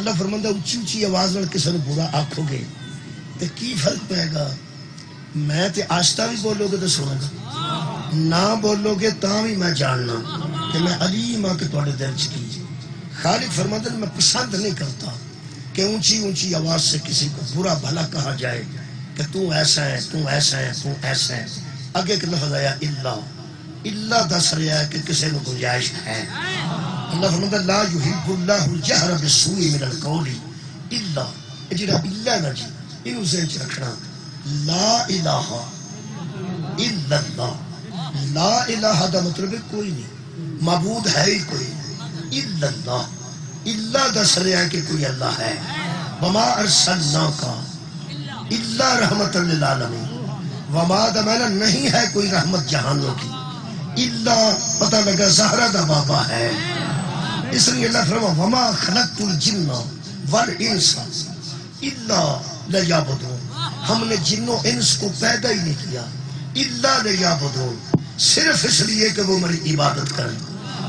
اللہ فرماندا اچھی اچھی آواز نال کسی نوں برا آکھو گے تے کی فرق پائے گا؟ میں تے آہستہ بھی بولو گے تو سنو گا، نہ بولو گے تاں بھی میں جاننا کہ میں علیم ہاں کہ تواڈے دل چ کی۔ خالق فرماتا ہے میں پسند نہیں کرتا کہ اونچی اونچی آواز سے کسی کو برا بھلا کہا جائے کہ تو ایسا ہے، تو ایسا ہے، تو ایسا ہے۔ آگے ایک لفظ آیا اللہ دس رہا ہے کہ کسی کو گنجائش ہے۔ اللہ فرماتا ہے لا یحب اللہ الجہر بالسوء من القول الا، یہ جڑا اللہ نا جی اینو ذہن چ رکھنا، لا الہ الا اللہ، لا الہ دا مطلب ہے کوئی نہیں، معبود ہے ہی کوئی الا اللہ، اللہ دس رہا ہے کہ کوئی اللہ ہے۔ وما ارسلناک الا رحمت للعالمین، وما دا معنی نہیں ہے کوئی رحمت جہانوں کی، الا پتہ لگا زہرا دا بابا ہے، اس لیے اللہ فرما وما خلقت الجن والانس الا لیعبدون، ہم نے جن و انس کو پیدا ہی نہیں کیا الا لیعبدون، صرف اس لیے کہ وہ میری عبادت کریں۔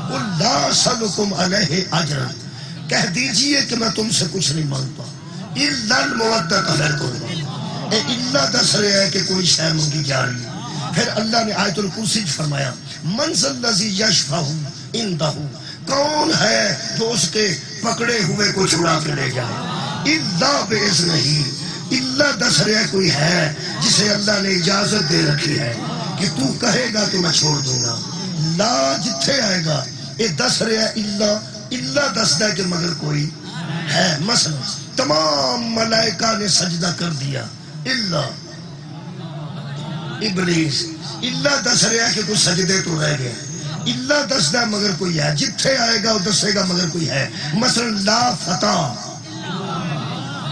قل لا اسألکم علیہ اجرا، کہہ دیجئے کہ میں تم سے کچھ نہیں مانگتا، الا المودۃ فی القربی، اے اللہ دس رہا ہے کہ کوئی شے مانگی جا رہی ہے۔ پھر اللہ نے آیت الکرسی فرمایا من ذا الذی یشفع عندہ، کون ہے جو اس کے پکڑے ہوئے کو چھڑا کے لے جائے، الا باذنہ، اللہ دس رہا ہے کوئی ہے جسے اللہ نے اجازت دے رکھی ہے کہ تو کہے گا تو میں چھوڑ دوں گا۔ لا جتھے آئے گا یہ دس رہا ہے اللہ دستا ہے کہ مگر کوئی ہے۔ مثلا تمام ملائکہ نے سجدہ کر دیا اللہ ابلیس، اللہ دس رہا ہے کہ کوئی سجدے تو رہ گئے، اللہ دستا ہے مگر کوئی ہے، جتھے آئے گا وہ دسے گا مگر کوئی ہے۔ مثلا لا فتح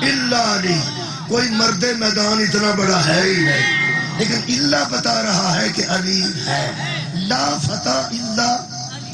الا علی، کوئی مرد میدان اتنا بڑا ہے ہی نہیں، لیکن اللہ بتا رہا ہے کہ علی ہے۔ لا فتح الا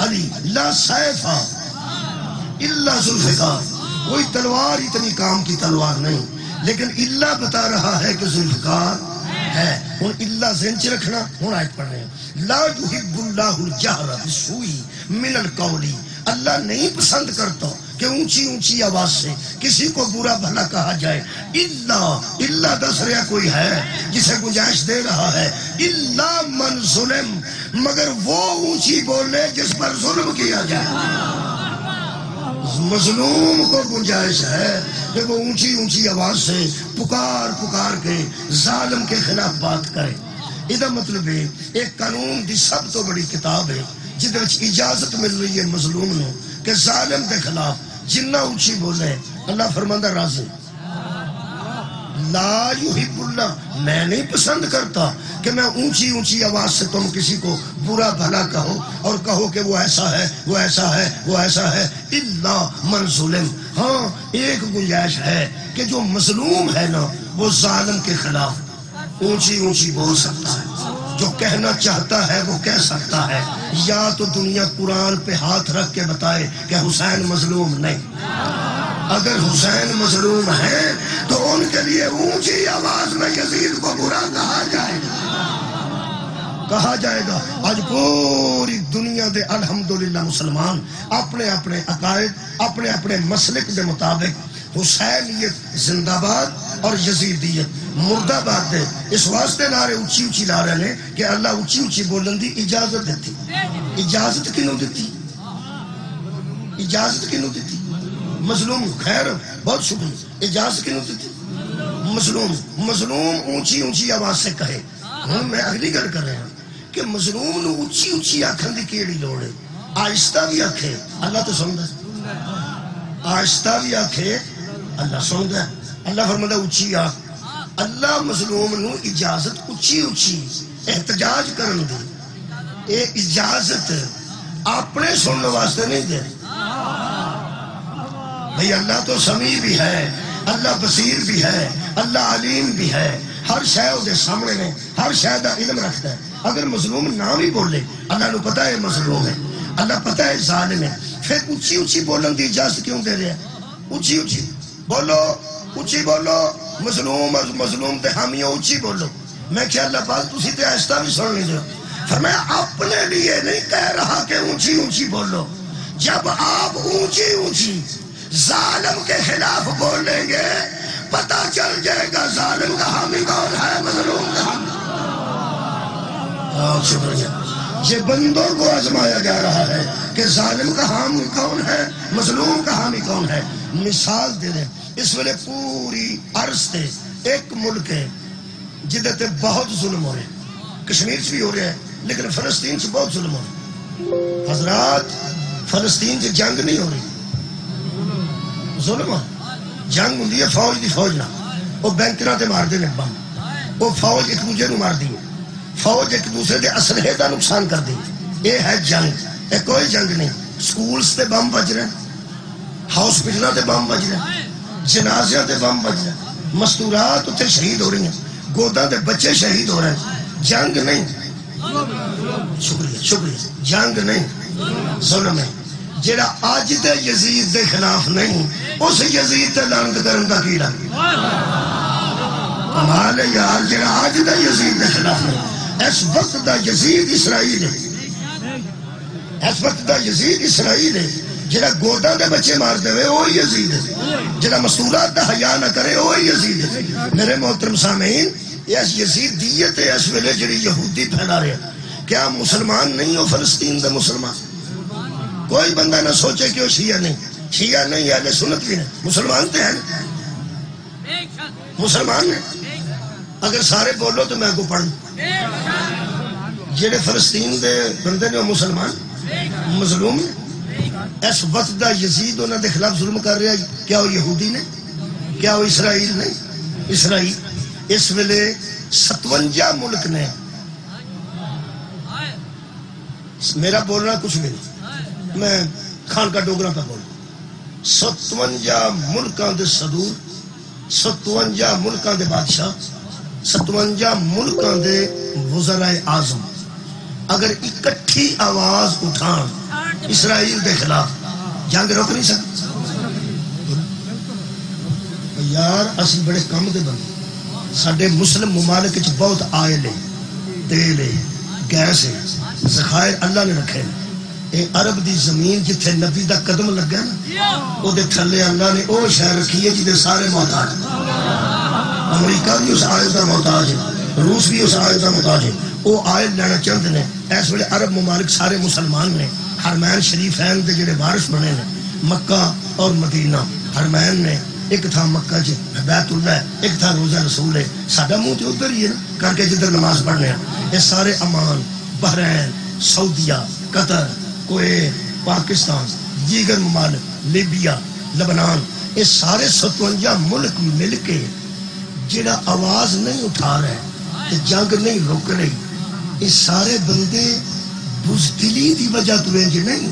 علی، لا سیف الا ذوالفقار، کوئی تلوار اتنی کام کی تلوار نہیں، لیکن اللہ بتا رہا ہے کہ ذوالفقار ہے۔ ہن اللہ ذہن چ رکھنا، ہن آیت پڑھ رہے ہیں لا یحب اللہ الجہر بالسوء من القول، اللہ نہیں پسند کرتا کہ اونچی اونچی آواز سے کسی کو برا بھلا کہا جائے، اللہ دس رہا کوئی ہے جسے گنجائش دے رہا ہے، الا من ظلم، مگر وہ اونچی بولے جس پر ظلم کیا جائے۔ مظلوم کو گنجائش ہے کہ وہ اونچی اونچی آواز سے پکار کے ظالم کے خلاف بات کرے۔ یہ مطلب ہے ایک قانون دی سب تو بڑی کتاب ہے جہد وچ اجازت مل رہی ہے مظلوم نو کہ ظالم کے خلاف جنہ اونچی بولے، اللہ فرماندہ راضی۔ لا یحب اللہ، میں نہیں پسند کرتا کہ میں اونچی اونچی آواز سے تم کسی کو برا بھلا کہو اور کہو کہ وہ ایسا ہے، وہ ایسا ہے، وہ ایسا ہے، الا من ظلم، ہاں ایک گنجائش ہے کہ جو مظلوم ہے نا وہ ظالم کے خلاف اونچی اونچی بول سکتا ہے، جو کہنا چاہتا ہے وہ کہہ سکتا ہے، یا تو دنیا قرآن پہ ہاتھ رکھ کے بتائے کہ حسین مظلوم نہیں، اگر حسین مظلوم ہے تو ان کے لیے اونچی آواز میں یزید کو برا کہا جائے گا۔ آج پوری دنیا دے الحمدللہ مسلمان اپنے اپنے عقائد، اپنے اپنے مسلک دے مطابق حسینیت زندہ باد اور یزیدیت مردہ باد دے اس واسطے نعرے اونچی اونچی لا رہے ہیں کہ اللہ اونچی اونچی بولن دی اجازت دیتی۔ اجازت کنوں دیتی؟ اجازت کنوں دیتی؟ مظلوم، خیر بہت شکریہ، اجازت کنوں دیتی؟ مظلوم اونچی اونچی آواز سے کہے۔ ہوں میں اگلی گل کر رہا ہوں کہ مظلوم نو اونچی اونچی آکھن دی کیڑی لوڑ ہے؟ آہستہ بھی آکھے اللہ تو سندا ہے، آہستہ بھی آکھے اللہ سندا ہے۔ اللہ فرماتا اونچی آکھ، اللہ مظلوم نو اجازت اونچی اونچی احتجاج کرن دی، اے اجازت اپنے سننے واسطے نہیں دے۔ بھئی اللہ تو سمیع بھی ہے، اللہ بصیر بھی ہے، اللہ علیم بھی ہے، ہر شے دے سامنے نے، ہر شے دا علم رکھتا ہے۔ اگر مظلوم نہ بھی بولے اللہ نو پتہ ہے مظلوم ہے، اللہ پتہ ہے ظالم ہے، پھر اونچی اونچی بولن دی اجازت کیوں دے رہے ہیں؟ اونچی اونچی بولو، اونچی بولو، مظلوم اور مظلوم تے حامیوں اونچی بولو۔ میں کیا اللہ بات تسی تے آہستہ بھی سن لیجو، فرمایا اپنے لیے نہیں کہہ رہا کہ اونچی اونچی بولو، جب آپ اونچی اونچی ظالم کے خلاف بولیں گے پتہ چل جائے گا ظالم کا حامی کون ہے، مظلوم کا حامی۔ شکریہ۔ یہ بندوں کو آزمایا جا رہا ہے کہ ظالم کا حامی کون ہے، مظلوم کا حامی کون ہے۔ مثال دے دیں، اس ویلے پوری عرض تے ایک ملک ہے جدے تے بہت ظلم ہو رہے ہیں، کشمیر سے بھی ہو رہے ہیں لیکن فلسطین سے بہت ظلم ہو رہے ہیں۔ حضرات فلسطین سے جنگ نہیں ہو رہی، ظلم ہے۔ جنگ ہوں فوج دی فوج نہ، وہ بینکراں تے مار دے نے بم، وہ فوج ایک دوسرے نو مار دی، فوج ایک دوسرے دے اسلحے دا نقصان کر دی۔ یہ ہے جنگ، یہ کوئی جنگ نہیں۔ سکولز تے بم بج رہے ہیں، ہاسپٹلاں تے بم بج رہے ہیں، جنازیاں تے بم بج رہے ہیں، مستورات اتنے شہید ہو رہی ہیں، گوداں دے بچے شہید ہو رہے ہیں۔ جنگ نہیں، شکریہ شکریہ، جنگ نہیں، ظلم ہے۔ جڑا آج دے یزید دے خلاف نہیں، اس یزید تے لعنت کرن دا کی لگ کمال ہے یار۔ جڑا آج دا یزید دے خلاف نہیں، اس وقت دا یزید اسرائیل ہے، اس وقت دا یزید اسرائیل ہے۔ جڑا گوڈاں دے بچے مار دے وہی یزید ہے، جڑا مستورات دا حیا نہ کرے وہی یزید ہے۔ میرے محترم سامعین، اس یزیدیت ہے اس ویلے جڑی یہودی پھیلا رہے ہیں۔ کیا مسلمان نہیں ہو فلسطین دے مسلمان؟ کوئی بندہ نہ سوچے کہ وہ شیعہ نہیں، شیعہ نہیں، اہل سنت بھی نہیں، مسلمان تے ہیں، مسلمان ہیں۔ اگر سارے بولو تو میں کو پڑھ جڑے فلسطین دے بندے نے وہ مسلمان مظلوم ہیں۔ اس وقت دا یزید انہوں دے خلاف ظلم کر رہا ہے، کیا وہ یہودی نے؟ کیا وہ اسرائیل نہیں؟ اسرائیل اس ویلے 57 ملک نے، میرا بولنا کچھ بھی نہیں، میں خان کا ڈوگرا کا بول، 57 ملکاں دے صدور، 57 ملکاں دے بادشاہ، 57 ملکاں دے وزراء اعظم اگر اکٹھی آواز اٹھان اسرائیل دے خلاف، جنگ روک نہیں سکتے۔ یار اسی بڑے کم دے بندے، ساڈے مسلم ممالک وچ بہت آئل ہے، تیل ہے، گیس ہے، ذخائر اللہ نے رکھے ہیں۔ اے عرب دی زمین جتھے نبی دا قدم لگا نا، او دے تھلے اللہ نے او شہر رکھی ہے جدے سارے محتاج۔ امریکہ بھی اس آئل دا محتاج ہے، روس بھی اس آئل دا محتاج ہے، او آئل لینا چاہتے ہیں۔ اس ویلے عرب ممالک سارے مسلمان نے، حرمین شریفین دے جڑے وارث بنے نے، مکہ اور مدینہ۔ حرمین نے ایک تھا مکہ چ بیت اللہ ہے، ایک تھا روزہ رسول ہے، ساڈا منہ تو ادھر ہی ہے نا، کر کے جدھر نماز پڑھنے ہیں۔ یہ سارے عمان، بحرین، سعودیہ، قطر، کویت، پاکستان، دیگر ممالک، لیبیا، لبنان، یہ سارے 57 ملک مل کے جڑا آواز نہیں اٹھا رہے، جنگ نہیں روک رہی، یہ سارے بندے بزدلی دی وجہ تو نہیں،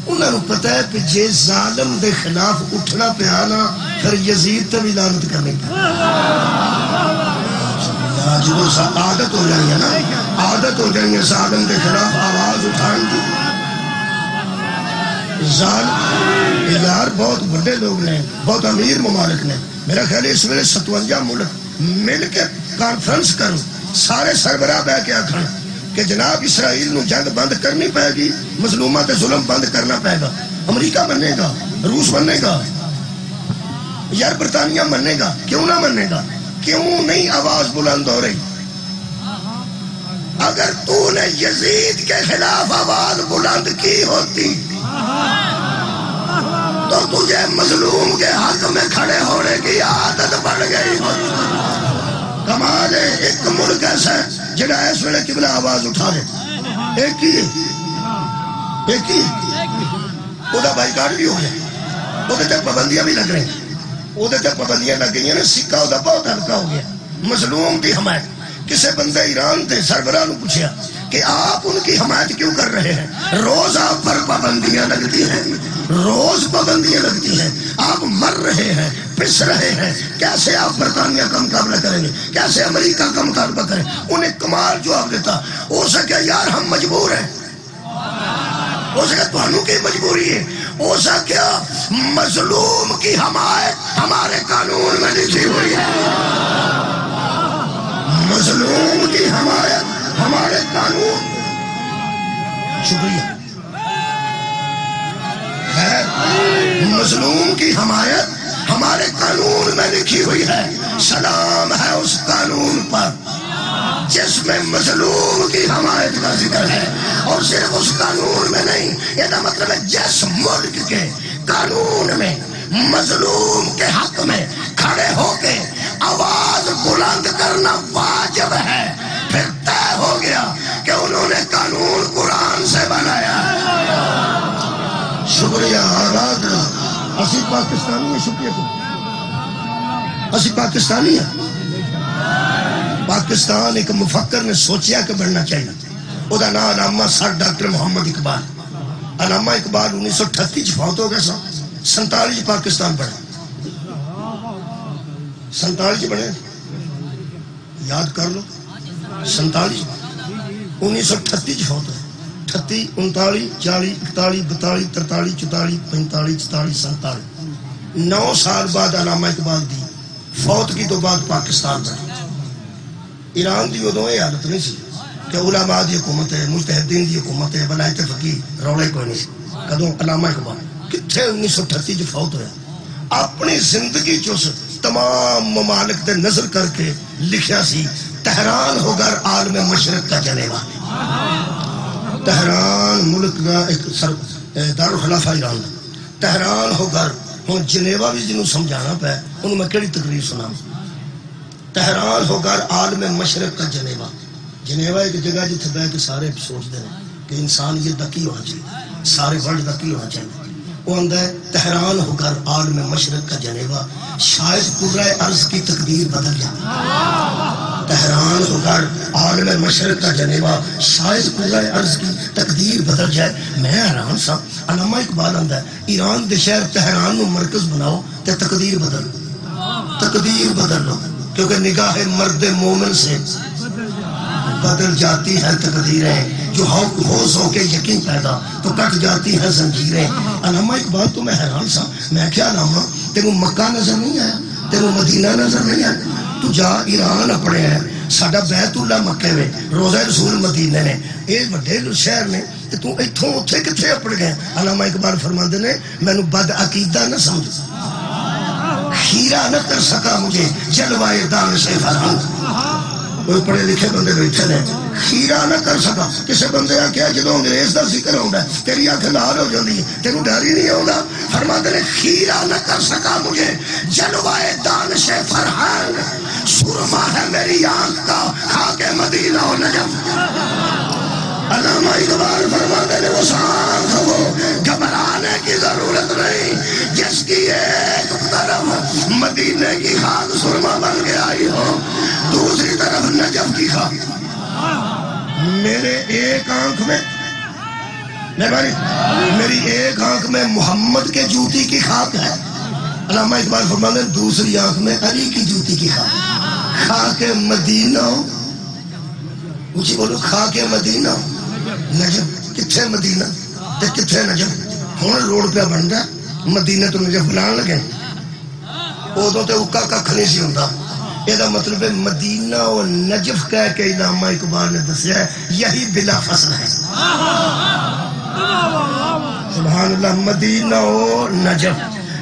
انہوں نے پتہ ہے کہ جے ظالم دے خلاف اٹھنا پیا نا پھر یزید تے بھی لعنت کرنے کی۔ جدو عادت ہو جائیں گے نا، عادت ہو جائیں گے ظالم دے خلاف آواز اٹھائیں گے۔ ظالم یار بہت بڑے لوگ نے، بہت امیر ممالک نے، میرا خیال ہے اس ویلے 57 ملک مل کے کانفرنس کروں، سارے سربراہ بہ کے آکھن کہ جناب اسرائیل نو جنگ بند کرنی پائے گی، مظلومات ظلم بند کرنا پائے گا۔ امریکہ منے گا، روس منے گا، یار برطانیہ منے گا، کیوں نہ منے گا؟ کیوں نہیں آواز بلند ہو رہی؟ اگر تو نے یزید کے خلاف آواز بلند کی ہوتی تو تجھے مظلوم کے حق میں کھڑے ہونے کی عادت بڑھ گئی ہوتی۔ کمال ہے، ایک ملک ایسا ہے جڑا اس ویلے قبلہ آواز اٹھا دے، ایک ہی وہ بائیکاٹ بھی ہو گیا، وہ پابندیاں بھی لگ رہی ہیں، وہ پابندیاں لگ گئی ہیں، سکہ وہ بہت ہلکا ہو گیا۔ مظلوم کی حمایت، کسی بندے ایران کے سربراہ نے پوچھا کہ آپ ان کی حمایت کیوں کر رہے ہیں؟ روز آپ پر پابندیاں لگتی ہیں، روز پابندیاں لگتی ہیں، آپ مر رہے ہیں، پس رہے ہیں، کیسے آپ برطانیہ کا مقابلہ کریں گے؟ کیسے امریکہ کا مقابلہ کریں؟ انہیں کمال جواب دیتا، ہو سکے یار ہم مجبور ہیں، ہو سکے تو کی مجبوری ہے، ہو سکے مظلوم کی حمایت ہمارے قانون میں لکھی ہوئی ہے، مظلوم کی حمایت ہمارے قانون۔ شکریہ خیر مظلوم کی حمایت ہمارے قانون میں لکھی ہوئی ہے. سلام ہے اس قانون پر جس میں مظلوم کی حمایت کا ذکر ہے. اور صرف اس قانون میں نہیں، یہ مطلب ہے جس ملک کے قانون میں مظلوم کے حق میں کھڑے ہو کے آواز بلند کرنا واجب ہے، پھر طے ہو گیا کہ انہوں نے قانون قرآن سے بنایا. شکریہ. آزاد اسی پاکستانی ہیں. شکریہ اسی پاکستانی ہیں. پاکستان ایک مفکر نے سوچیا کہ بننا چاہیے. وہ نام علامہ سر ڈاکٹر محمد اقبال. علامہ اقبال 1938 فوت ہو گئے سن. 47 پاکستان بڑھا. 47 بڑھے، یاد کر لو. 47 1938 فوت ہوئے. 38 39 40 41 42 43 44 45 46 47 9 سال بعد علامہ اقبال دی فوت کی تو بعد پاکستان بنا. ایران دی ادو یہ حالت نہیں سی کہ علماء دی حکومت ہے، مجتہدین دی حکومت ہے، ولایت فقیہ، روڑے کوئی نہیں سی. کدوں علامہ اقبال کتنے 1938 فوت ہوا. اپنی زندگی چوس تمام ممالک دے نظر کر کے لکھیا سی تہران ہو گر عالم مشرق کا جنیوا. تہران ملک کا ایک دارالخلافہ ایران دا. تہران ہو گر ہوں جنیوا بھی جنہوں سمجھانا پہ انہوں میں کیڑی تقریر سنا. تہران ہو گر عالم مشرق کا جنیوا. جنیوا ایک جگہ جتنے بہ کے سارے سوچتے ہیں کہ انسان یہ دکی ہونا چاہیے، سارے ورلڈ دکی ہونا چاہیے. وہ آندہ ہے تہران ہو گر عالم مشرق کا جنیوا، شاید پورا عرض کی تقدیر بدل جائے. تہران ہو گر عالم مشرق کا جنیوا، شاید پورا عرض کی تقدیر بدل جائے. میں حیران سا. علامہ اقبال آندہ ہے ایران دے شہر تہران نو مرکز بناؤ تے تقدیر بدل لو، کیونکہ نگاہ مرد مومن سے بدل جاتی ہے تقدیریں. جو ہوش ہو کے یقین پیدا تو کٹ جاتی ہیں زنجیریں. علامہ اقبال تو میں حیران سا. میں کیا علامہ تیرے مکہ نظر نہیں آیا، تیرے مدینہ نظر نہیں آیا؟ تو جا ایران اپنے ہے، ساڈا بیت اللہ مکے میں، روزہ رسول مدینے نے، یہ بڑے شہر نے، تو اتوں اتنے کتنے اپڑ گئے. علامہ اقبال فرماندے نے مینو بد عقیدہ نہ سمجھ، خیرہ نہ کر سکا مجھے جلوائے دانش فرہنگ. کوئی پڑھے لکھے بندے بیٹھے نے، خیرہ نہ کر سکا. کسی بندے آ کیا جدو انگریز دا ذکر ہوتا ہے تیری آنکھ لال ہو جاتی ہے، تینوں ڈر ہی نہیں آتا. فرماتے نے خیرہ نہ کر سکا مجھے جلوائے دانش فرہنگ، سرما ہے میری آنکھ کا خاک مدینہ و نجف. علامہ اقبال فرماتے نے اس آنکھ کو گھبرانے کی ضرورت نہیں جس کی ایک طرف مدینے کی خاک سرما بن کے آئی ہو، دوسری طرف نجف کی خاک. میرے ایک آنکھ میں میری ایک آنکھ میں محمد کے جوتی کی خاک ہے. علامہ اقبال فرماتے ہیں دوسری آنکھ میں علی کی جوتی کی خاک. خاک مدینہ اونچی بولو، خاک مدینہ نجف. کتھے مدینہ تے کتھے نجف؟ ہوں روڈ پہ بن رہا مدینہ تو نجف بنان لگے. ادو تو اکا کھ نہیں سی ہوتا. یہ مطلب ہے مدینہ و نجف کہہ کے علامہ اقبال نے دسیا ہے یہی بلا فصل ہے. سبحان اللہ. مدینہ و نجف.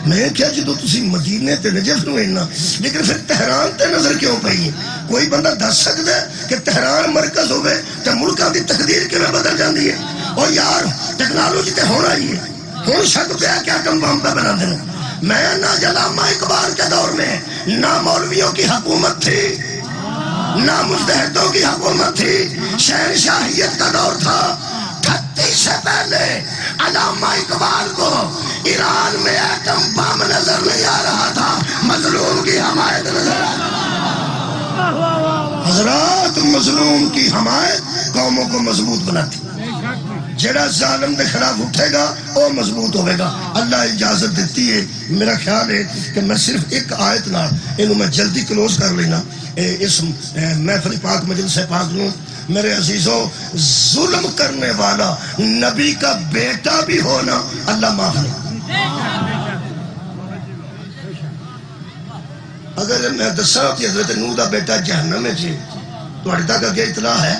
میں کیا جدو تسی مدینے تے نجف نو اینا، لیکن پھر تہران تے نظر کیوں پئی ہے؟ کوئی بندہ دس سکتا ہے کہ تہران مرکز ہوئے تے ملکاں دی تقدیر کیوں بدل جاندی ہے؟ اور یار ٹیکنالوجی تے ہونا ہی ہے. ہوں شک پہ کیا کم بم پہ بنا دینا. میں نہ علامہ اقبال کے دور میں نہ مولویوں کی حکومت تھی، نہ مجتہدوں کی حکومت تھی، شہنشاہیت کا دور تھا. 38 سے پہلے علامہ اقبال کو ایران میں ایٹم بم نظر نہیں آ رہا تھا، مظلوم کی حمایت نظر آ رہا تھا. حضرات مظلوم کی حمایت قوموں کو مضبوط بناتی. جڑا ظالم دے خلاف اٹھے گا وہ مضبوط ہوئے گا. اللہ اجازت دیتی ہے. میرا خیال ہے کہ میں صرف ایک آیت نہ انہوں میں جلدی کلوز کر لینا. اس محفل پاک مجلس پاک نو میرے عزیزوں، ظلم کرنے والا نبی کا بیٹا بھی ہونا اللہ معاف نہیں. اگر میں دساں کہ حضرت نوح دا بیٹا جہنم میں جی تھوڑے تک اگے اطلاع ہے؟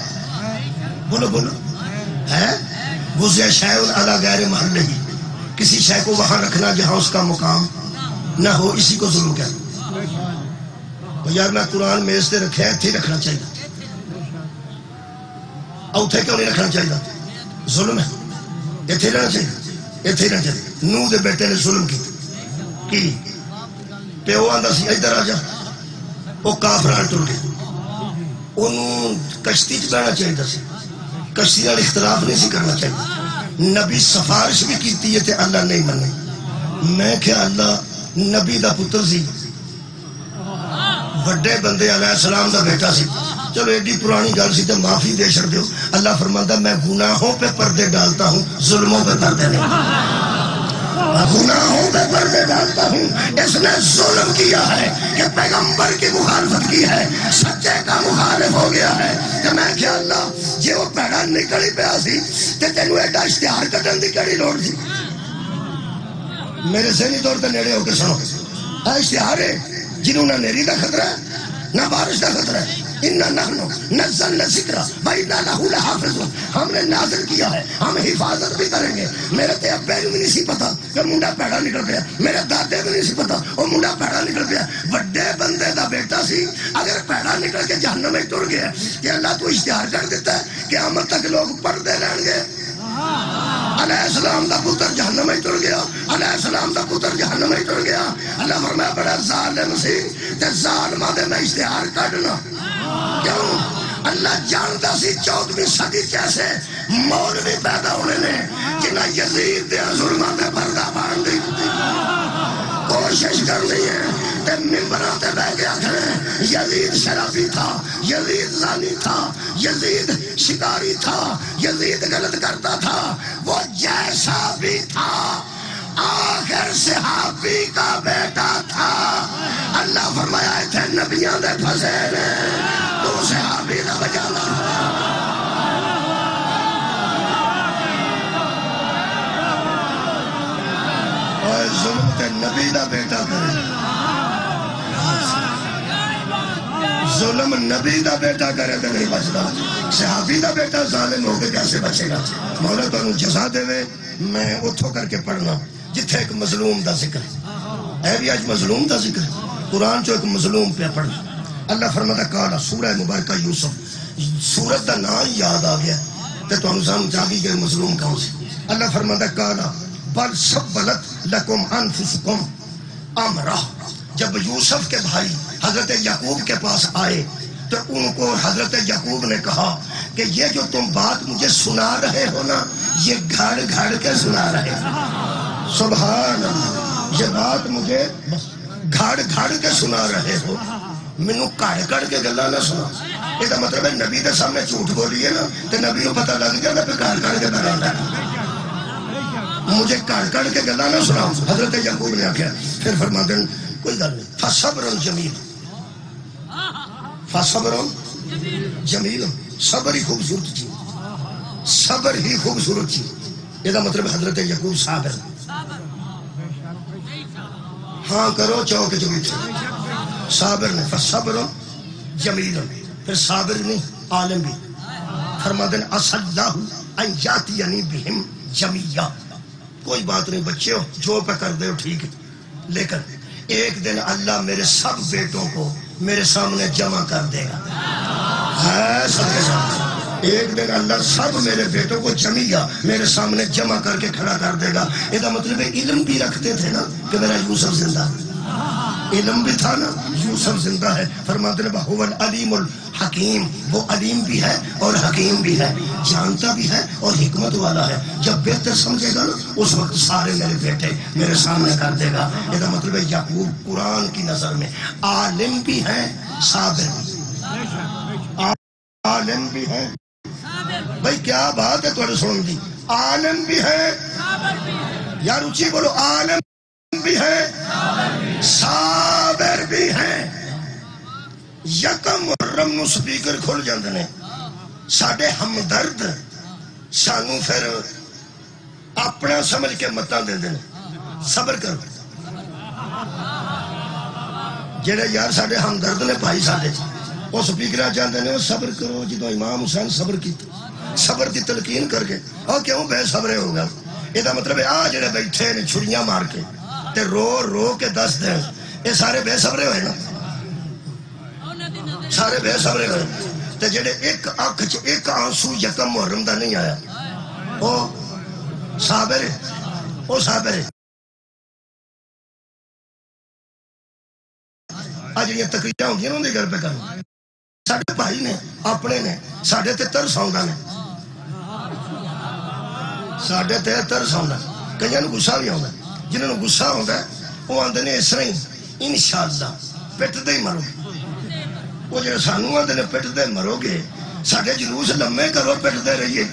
بولو بولو ہے. وزع شیء علی غیر محلہ، کسی شے کو وہاں رکھنا جہاں اس کا مقام نہ ہو، اسی کو ظلم کہتے ہیں۔ یار میں قرآن میز تے رکھا ہے، اتنے ہی رکھنا چاہیے، اتنے کیوں نہیں رکھنا چاہیے؟ ظلم ہے، اتنے رہنا چاہیے، اتنے رہنا چاہیے۔ نوح دے بیٹے نے ظلم کی پیو آندا سی ادھر آ جا، وہ کافران ٹر گئے، انہوں کشتی چ بہنا چاہیے سی، کشتی نال اختلاف نہیں سی کرنا چاہیے۔ نبی سفارش بھی کیتی ہے تے اللہ نہیں منے۔ میں کہ اللہ نبی دا پتر سی، وڈے بندے علیہ السلام دا بیٹا سی، چلو ایڈی پرانی گل سی تے معافی دے چھڑ دیو۔ اللہ فرماندا میں گناہوں پہ پردے ڈالتا ہوں، ظلموں پہ پردے نہیں، گناہوں پہ پردے ڈالتا ہوں۔ اس نے ظلم کیا ہے کہ پیغمبر کی مخالفت کی ہے، سچے کا مخالف ہو گیا ہے۔ کہ میں کیا اللہ جی وہ پیڑا نکلی پیا سی تے تینوں ایڈا اشتہار کٹن دی کیڑی لوڑ سی؟ میرے ذہنی طور تے نیڑے ہو کے سنو، اشتہار ہے جنہوں نہ نیری دا خطرہ ہے نہ بارش دا خطرہ ہے۔ اِنَّا نَحْنُ نَزَّلْنَا الذِّكْرَ وَإِنَّا لَهُ لَحَافِظُونَ، ہم نے نازل کیا ہے، ہم حفاظت بھی کریں گے۔ میرے تے ابے بھی نہیں سی پتا کہ منڈا پیڑا نکل پیا، میرے دادے بھی نہیں سی پتا وہ منڈا پیڑا نکل پیا۔ وڈے بندے دا بیٹا سی، اگر پیڑا نکل کے جہنم میں ٹر گیا کہ اللہ تو اشتہار کر دیتا ہے کہ قیامت تک لوگ پڑھتے رہیں گے علیہ السلام دا پتر جہنم میں ٹر گیا، علیہ السلام دا پتر جہنم میں ٹر گیا۔ اللہ فرمایا بڑا ظالم سی تے ظالماں دے میں اشتہار کڈنا کیوں؟ اللہ جانتا سی 14ویں صدی کیسے مولوی پیدا ہونے نے جنہیں یزید دے ظلماں دے پردہ پان دی کوشش کرنی ہے تے ممبراں تے بیٹھ کے آکھنے یزید شرابی تھا، یزید زانی تھا، یزید شکاری تھا، یزید غلط کرتا تھا، وہ جیسا بھی تھا آخر صحابی کا بیٹا تھا۔ اللہ فرمایا تھے نبیاں دے پھسے نے تو صحابی نہ بچانا۔ اور ظلم تے نبی دا بیٹا کرے، ظلم نبی دا بیٹا کرے تو نہیں بچتا، صحابی دا بیٹا ظالم ہو کے کیسے بچے گا؟ مولا تانوں جزا دے وے۔ میں اتھوں کر کے پڑھنا جتھے ایک مظلوم دا ذکر ہے بھی آج مظلوم دا ذکر ہے، قرآن چو ایک مظلوم پہ پڑھنا۔ اللہ فرماتا کالا سورہ مبارکہ یوسف، سورت دا نام یاد آ گیا تے تو انسان جاگی گئے مظلوم کہوں سے۔ اللہ فرماتا کالا بل سبلت لکم انفسکم امرہ، جب یوسف کے بھائی حضرت یعقوب کے پاس آئے تو ان کو حضرت یعقوب نے کہا کہ یہ جو تم بات مجھے سنا رہے ہو نا، یہ گھڑ گھڑ کے سنا رہے ہو۔ سبحان اللہ، یہ بات مجھے گھڑ گھڑ کے سنا رہے ہو، مینوں کڑ کڑ کے گلا نہ سنا۔ یہ مطلب ہے نبی کے سامنے جھوٹ بولیے نا تو نبی کو پتہ لگ جاتا پھر کڑ کڑ کے بنا ہے، مجھے کڑ کڑ کے گلا نہ سنا۔ حضرت یعقوب نے آخیا، پھر فرما دیں کوئی گل نہیں، فصبر جمیل، فصبر جمیل، صبر ہی خوبصورت چیز، صبر ہی خوبصورت چیز۔ یہ مطلب حضرت یعقوب صابر، ہاں کرو چوک جو بیٹھے صابر نے، فصبر جمیل، پھر صابر نہیں عالم بھی۔ فرما دیں عسى الله ان ياتيني بهم جميعا، کوئی بات نہیں بچے ہو جو پہ کر دے ہو ٹھیک ہے، لیکن ایک دن اللہ میرے سب بیٹوں کو میرے سامنے جمع کر دے گا، ہے سب کے سامنے۔ ایک دن اللہ سب میرے بیٹوں کو جمعیہ میرے سامنے جمع کر کے کھڑا کر دے گا۔ یہ مطلب ہے علم بھی رکھتے تھے نا کہ میرا یوسف زندہ ہے، علم بھی تھا نا یوسف زندہ ہے۔ فرماتے ہیں هو العلیم الحکیم، وہ علیم بھی ہے اور حکیم بھی ہے، جانتا بھی ہے اور حکمت والا ہے۔ جب بہتر سمجھے گا نا اس وقت سارے میرے بیٹے میرے سامنے کر دے گا۔ یہ مطلب ہے یعقوب قرآن کی نظر میں عالم بھی ہے صابر بھی، عالم بھی ہے۔ بھائی کیا بات ہے تھوڑے سن دی، عالم بھی ہے یار اچھی بولو، عالم بھی ہے صابر بھی ہے۔ یکم محرم نو سپیکر کھل جاندے نے، ساڈے ہمدرد سانو پھر اپنا سمجھ کے متاں دیندے نے، صبر کرو۔ جڑے یار ساڈے ہمدرد نے بھائی ساڈے وہ سپیکر جاندے نے، وہ صبر کرو۔ جدوں امام حسین صبر کیتا، صبر دی تلقین کر کے اور کیوں بے صبرے ہو گا، یہ مطلب ہے آ جڑے بیٹھے نے چھڑیاں مار کے تے رو رو کے دس دیں یہ سارے بے صبرے ہوئے نا، سارے بے صبرے ہوئے تے جڑے ایک اکھ چ ایک آنسو یکم محرم دا نہیں آیا وہ صابر ہے، وہ صابر ہے۔ آج یہ تقریریں ہوندی ہیں انہوں گھر پہ کرنا ساڈے بھائی نے اپنے نے ساڈے تے ترس آوندا نے، ساڈے تے ترس آوندا، کئیاں نوں غصہ بھی آوندا، جنہاں نوں غصہ آوندا وہ آندے نے اس طرح ہی انشاءاللہ پٹدے ہی مرو گے، وہ جڑے سانوں آندے نے پٹدے مرو گے ساڈے جلوس لمے کرو پٹدے رہیے،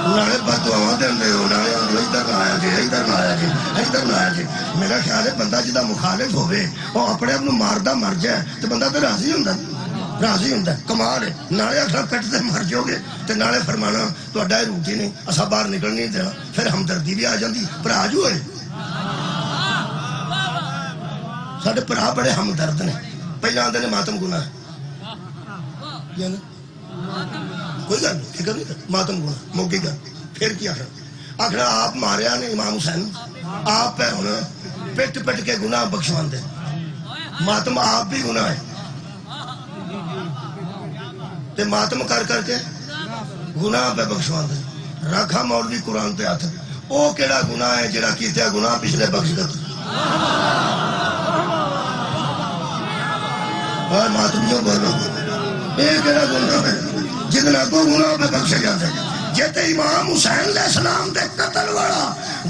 نالے بد دعاواں دیندے ہو، نالے ادھر نہ آیا جی ادھر نہ آیا جی ادھر نہ آیا جی۔ میرا خیال ہے بندہ جدا مخالف ہوئے وہ اپنے آپ ماردا مر جائے تو بندہ تو راضی ہوندا، راضی ہوندا، کمال ہے۔ نالے آخر پٹ دے مر جاؤ گے تے نالے فرمانا تہاڈا یہ روٹی نہیں اساں باہر نکل نہیں دینا، پھر ہمدردی بھی آ جاندی، بھرا جو ہوئے ساڈے بھرا بڑے ہمدرد نے، پہلے آندے نے ماتم گناہ ہے کوئی گل نہیں، فکر نہیں کر ماتم گناہ موقع گل، پھر کی آخر آپ ماریا نے امام حسین آپ پہ ہوں پٹ پٹ کے گناہ بخشواندے، ماتم آپ بھی گناہ ہے تے ماتم کر کر کے گناہ پہ بخشواندے۔ رکھا مولوی قرآن تے ہاتھ، او کیڑا گناہ ہے جڑا کیتے گناہ پچھلے بخش کر ماتم جو بولو یہ کیڑا گناہ ہے جتنا کو گناہ پہ بخشے جاتے جیتے امام حسین علیہ السلام دے قتل والا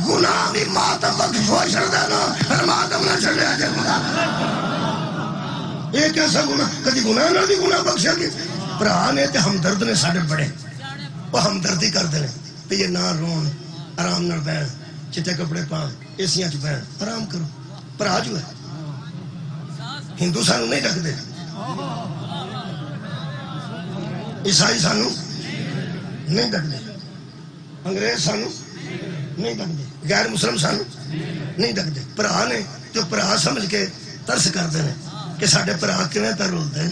گناہ بھی ماتم بخشوا چھڑدا نا، ہر ماتم نہ چھڑیا جائے گناہ۔ یہ کیسا گناہ؟ کدی گناہ نہ بھی گناہ بخشا گیا۔ بھرا نے تے ہمدرد نے ساڈے بڑے وہ ہمدردی کرتے ہیں کہ یہ نہ رون، آرام نہ بہن، چٹے کپڑے پان، ایسیاں چ بہن، آرام کرو۔ بھرا جو ہے ہندو سانو نہیں رکھتے، عیسائی سانو نہیں ڈکتے، انگریز سانو نہیں ڈکتے، غیر مسلم سانو نہیں ڈکتے۔ بھرا نے جو بھرا سمجھ کے ترس کرتے ہیں کہ ساڈے بھرا کیویں پہ رولتے ہیں،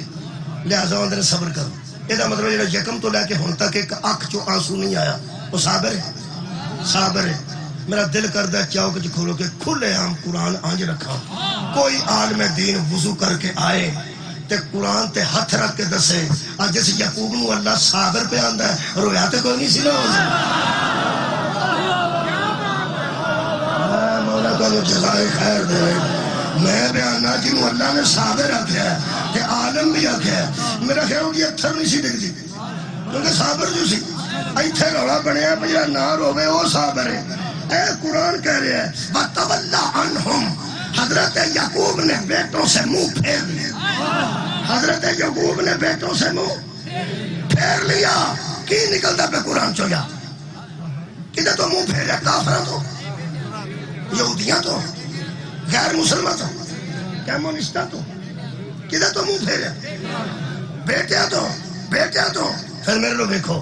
لہٰذا آندے نے صبر کرو۔ یہ مطلب جڑا یکم تو لے کے ہن تک ایک اکھ چوں آنسو نہیں آیا وہ صابر ہے، صابر ہے۔ میرا دل کردا چوک چ کھولو کے کھلے عام قرآن آنج رکھا، کوئی عالم دین وضو کر کے آئے تے قرآن تے ہاتھ رکھ کے دسے آج جس یعقوب نو اللہ صابر پہ آندا ہے رویا تے کوئی نہیں سی نا مولا کو جزائے خیر دے۔ میں بیانا جنہوں اللہ نے صابر آکھیا ہے کہ عالم بھی آکھیا ہے، میرا خیال ہو کہ اتھر نہیں سی دکھتی کیونکہ صابر جو سی ایتھے رولا بنیا بجا نہ روے وہ صابر ہے۔ اے قرآن کہہ رہے ہیں وَتَوَلَّ عَنْهُمْ، حضرت یعقوب نے بیٹوں سے منہ پھیر لیا، حضرت یعقوب نے بیٹوں سے منہ پھیر لیا۔ کی نکلتا پہ قرآن چویا کدھر تو منہ پھیریا؟ کافرہ تو، یہودیاں تو، غیر مسلمان تو، کمیونسٹا تو، کدھر تو منہ پھیریا؟ بیٹیا تو، بیٹیا تو۔ پھر میرے لوگ دیکھو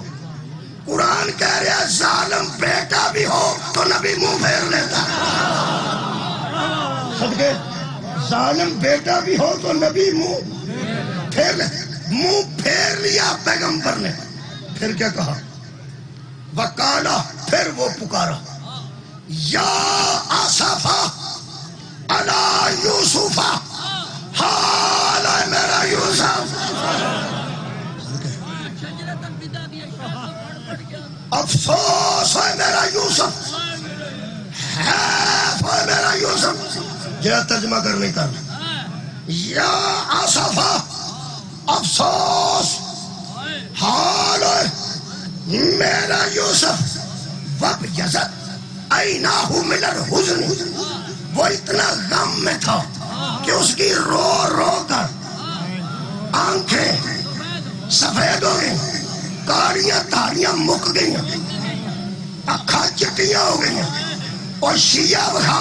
قرآن کہہ رہا ظالم بیٹا بھی ہو تو نبی منہ پھیر لیتا، صدقے ظالم بیٹا بھی ہو تو نبی منہ پھیر لیتا۔ منہ پھیر لیا پیغمبر نے، پھر کیا کہا؟ وقالا، پھر وہ پکارا یا آصفا علی یوسفا، حال ہے میرا یوسف، افسوس ہے میرا یوسف، حیف ہے میرا یوسف۔ جرا ترجمہ کرنے کا یا آصفا افسوس، حال ہے میرا یوسف، وَابْيَضَتْ عَيْنَاهُ مِنَ الْحُزْنِ، وہ اتنا غم میں تھا کہ اس کی رو رو کر آنکھیں سفید ہو گئیں، کاریاں تاریاں مک گئیں، اکھاں چٹیاں ہو گئیں، اور شیعہ بخا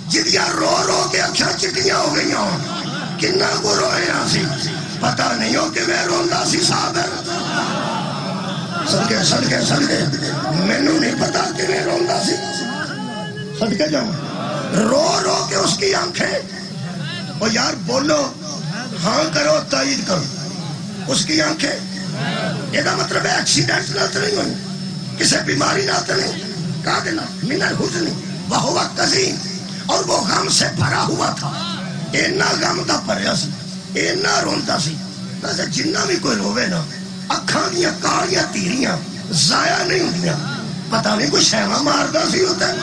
جدیاں رو رو کے اکھاں چٹیاں ہو گئیں، کنہ کو روئے آسی پتہ نہیں ہو کہ میں روندا سی صابر، صدقے صدقے صدقے مینوں نہیں پتا کہ میں روندا سی، صدقے جاؤں رو رو کے اس کی آنکھیں، اور یار بولو ہاں کرو تائید کرو، اس کی آنکھیں، یہ مطلب ہے ایکسیڈنٹ نہ نہیں ہوئی، کسے بیماری نہ تنے کادنا من الحزن وہو قزیم، اور وہ غم سے بھرا ہوا تھا، اینا غم دا بھریا سی، اینا روندا سی۔ ویسے جنہ بھی کوئی روے نا اکھاں دیاں کالیاں تیریاں ضائع نہیں ہوندیاں، پتہ نہیں کوئی شیوا ماردا سی ہوتا ہے۔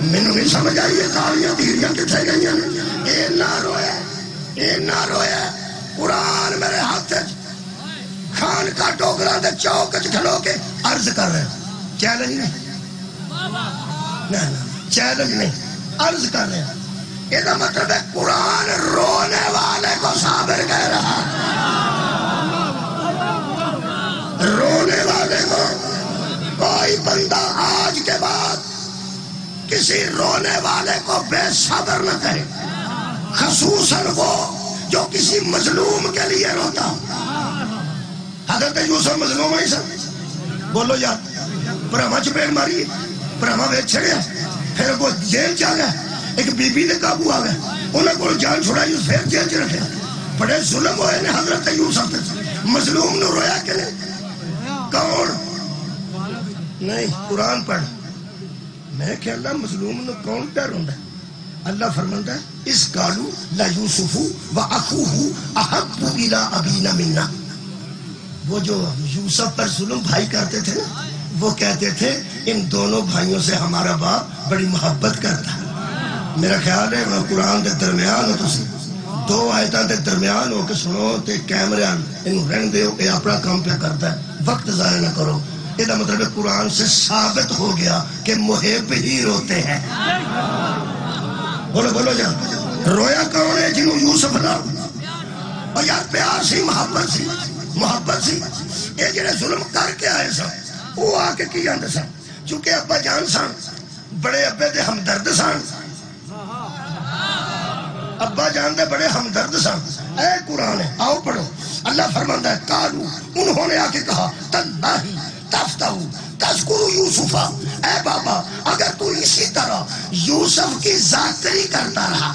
مینوں نہیں سمجھ آئی یہ کالیاں تیریاں کتھے گئیاں نے؟ اینا رویا قرآن میرے ہاتھ خان کا ٹوکرا دے چوک کھلو کے عرض کر رہے ہیں، چیلنج نہیں، چیلنج نہیں، عرض کر رہے ہیں۔ یہ مطلب ہے قرآن رونے والے کو صابر کہہ رہا ہے، رونے والے کو۔ کوئی بندہ آج کے بعد کسی رونے والے کو بے صبر نہ کرے، خصوصاً وہ جو کسی مظلوم کے لیے روتا۔ حضرت یوسف مظلوم ہے سب، بولو یار، پرہما چپیڑ ماری، پرہما ویچ چھڑیا، پھر وہ جیل چاہ گیا، ایک بی بی دے قابو آ گئے، انہیں کو جان چھوڑائی، پھر جیل چ رکھے۔ بڑے ظلم ہوئے نے حضرت یوسف تے، مظلوم نو رویا کہ نہیں؟ کون؟ نہیں، قرآن پڑھ۔ میں کہ اللہ مظلوم نو کون پہ روندا ہے؟ اللہ فرماندا ہے اس قالوا لا یوسف و اخوہ احب الی ابینا منا۔ وہ جو یوسف پر ظلم بھائی کرتے تھے نا، وہ کہتے تھے ان دونوں بھائیوں سے ہمارا باپ بڑی محبت کرتا ہے۔ میرا خیال ہے قرآن دے درمیان ہو، تسی دو آیتاں دے درمیان ہو کے سنو تے کیمرے انہوں رہن دے، یہ اپنا کام پہ کرتا ہے، وقت ضائع نہ کرو۔ یہ مطلب ہے قرآن سے ثابت ہو گیا کہ محب ہی روتے ہیں۔ بولو بولو جا، رویا کون ہے؟ جنہوں یوسف نہ، اور یار پیار سی، محبت سی، محبت سی۔ یہ جنہیں ظلم کر کے آئے سن، وہ آ کے کی جاندے سن، چونکہ ابا جان سن، بڑے ابے دے ہمدرد سن، ابا جان دے بڑے ہمدرد سن۔ اے قرآن ہے، آؤ پڑھو۔ اللہ فرماندہ ہے قالو، انہوں نے آ کے کہا تاللہ تفتح تذکر یوسف، اے بابا اگر تو اسی طرح یوسف کی ذاتری کرتا رہا،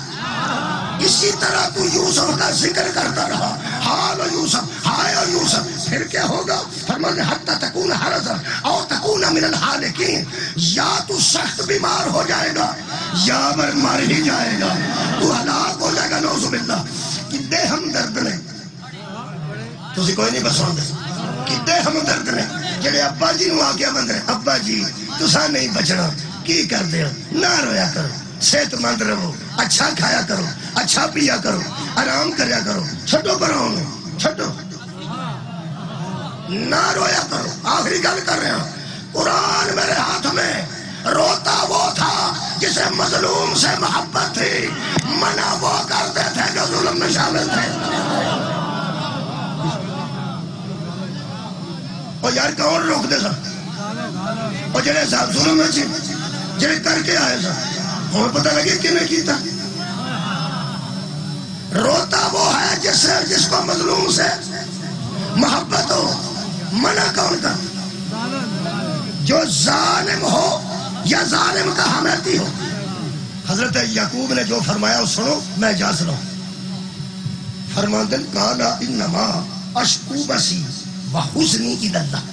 اسی طرح تو یوسف کا ذکر کرتا رہا، حال یوسف، ہائے یوسف، پھر کیا ہوگا؟ فرمانے حتی تکون حرزا او تکون من الحالکین، یا تو سخت بیمار ہو جائے گا یا مر ہی جائے گا، تو ہلاک ہو جائے گا، نعوذ باللہ۔ کتنے ہمدرد نے، تسی کوئی نہیں بسوں دے، کتنے ہمدرد نے جڑے ابا جی نو آ کے بندے، ابا جی تسا نہیں بچنا، کی کر دے ہو؟ نہ رویا کرو، صحت مند رہو، اچھا کھایا کرو، اچھا پیا کرو، آرام کریا کرو، چھٹو پراؤں چھٹو، نہ رویا کرو۔ آخری گل کر رہے ہیں، قرآن میرے ہاتھ میں، روتا وہ تھا جسے مظلوم سے محبت تھی، منع وہ کرتے تھے جو ظلم میں شامل تھے۔ اور یار کون روک دے سا؟ اور جنہیں ظلم میں چی جنہیں کر کے آئے سا، ہمیں پتہ لگے کہ نہیں کیتا۔ روتا وہ ہے جس کو مظلوم سے محبت ہو، منع کون کا؟ جو ظالم ہو یا ظالم کا حمیتی ہو۔ حضرت یعقوب نے جو فرمایا سنو، میں اجازت لوں۔ فرماندن قالا انما اشکو بسی وحزنی الی اللہ،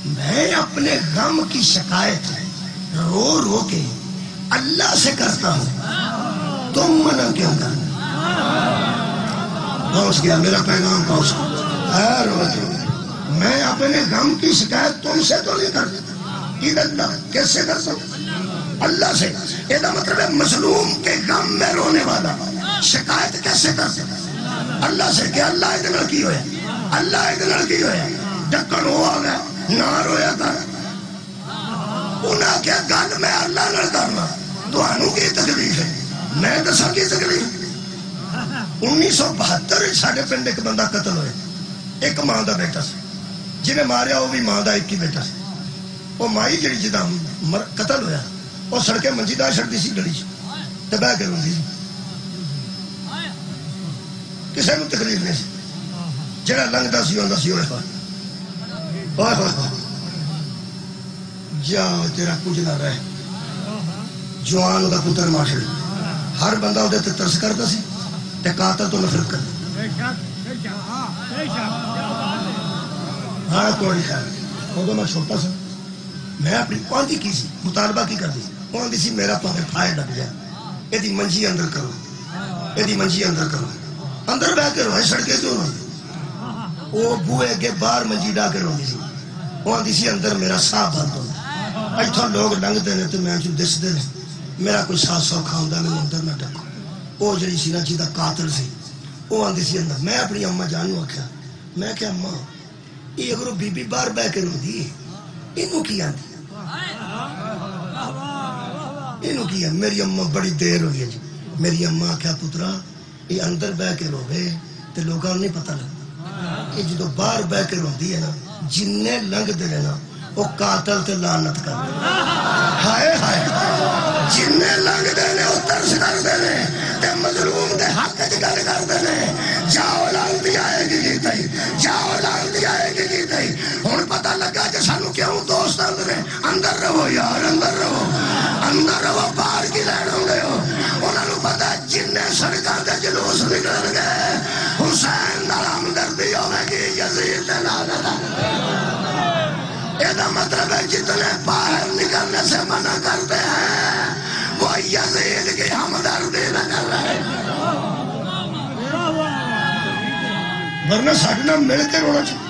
میں اپنے غم کی شکایت رو رو کے اللہ سے کرتا ہوں، تم منع کیوں کرنا؟ پہنچ گیا میرا پیغام، پہنچ گیا۔ میں اپنے غم کی شکایت تم سے تو نہیں کرتا، الی اللہ، کیسے سے کرتا ہوں؟ اللہ سے۔ یہ مطلب ہے مظلوم کے غم میں رونے والا شکایت کیسے کرتا؟ اللہ سے، کہ اللہ اتنا کی ہوئے، اللہ اتنا کی ہوئے، ڈکن ہو آ گیا، نہ رویا کر۔ انہاں کیا گل میں اللہ نہ کرنا، تو انہوں کی تکلیف ہے، میں دسا کی تکلیف۔ 1972 ساڑھے پنڈ ایک بندہ قتل ہوئے، ایک ماں دا بیٹا سی، جنہیں ماریا وہ بھی ماں دا ایک ہی بیٹا سی۔ وہ مائی جڑی جدا قتل ہویا، وہ سڑکے منجی دا چھڑتی سی گلی تے بہ کے روندی سی، کسے نوں تکلیف نہیں سی، جڑا لنگدا سی ہوندا سی اوئے ہوئے ہوئے جا تیرا کچھ نہ رہے، جوان دا پتر ماشر، ہر بندہ وہ تے ترس کرتا سی تے قاتل تو نفرت کرتا۔ ہاں کوئی خیر، وہ تو میں چھوٹا سا میں اپنی پہنچی کی سی مطالبہ کی کر دی وہ آدھی سی میرا پاوے پھائے لگ جائے یہ منجی اندر کرو یہ منجی اندر کرو اندر بہ کے روئے سڑکے کیوں روئی وہ بوئے اگے باہر منجی ڈا کے روئی سی وہ آدھی سی اندر میرا ساہ بند ہوتا اتوں لوگ لنگتے ہیں تو میں دستے ہیں میرا کوئی ساتھ سوکھا ہوتا میں اندر نہ ڈکو وہ جڑی سی نا جی کا قاتل سی وہ آدھی سی اندر میں اپنی اما جان نو آخیا میں کہ اما یہ اگر بی بی باہر بہ کے روندی یہ کی آتی یہ میری اما بڑی دیر ہوئی ہے جی میری اما آخیا پترا یہ اندر بہ کے روے تو لوگوں نہیں پتہ لگتا کہ جدو باہر بہ کے روندی ہے نا جن لنگتے ہیں نا وہ قاتل تے لعنت کر ہائے ہائے جن لنگتے ہیں وہ ترس کرتے ہیں تے مظلوم دے حق وچ گل کرتے ہیں جاؤ لعنتی آئے گی کیتا ہی جاؤ لعنتی آئے گی کیتا ہی ہن پتہ لگا کہ سانو کیوں دوست اندر رہو یار اندر رہو باہر کی لین ہوندے ہو انہاں نوں پتہ جن سڑکاں تے جلوس نکل گئے حسین نال ہمدردی ہوے گی یزید دے نال یہ مطلب ہے جتنے باہر نکلنے سے منع کرتے ہیں وہ یزید کی ہمدردی نہ کر رہے ورنہ ساڈے نال مل کے رونا چاہیے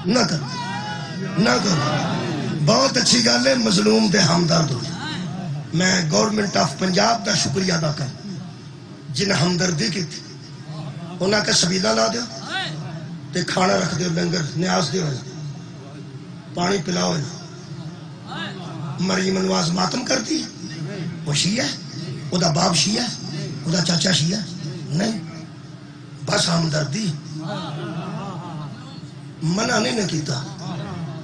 نہ کر بہت اچھی گل ہے مظلوم دے ہمدرد ہو میں گورنمنٹ آف پنجاب دا شکریہ ادا کر جن ہمدردی کی تھی انہاں کے سبیلہ لا دیا تے کھانا رکھ دے لنگر نیاز دے ہوئے پانی پلاؤ مریم نواز ماتم کرتی ہے وہ شیعہ ہے وہ دا باپ شیعہ ہے وہ دا چاچا شیعہ نہیں بس ہمدردی منع نہیں کیتا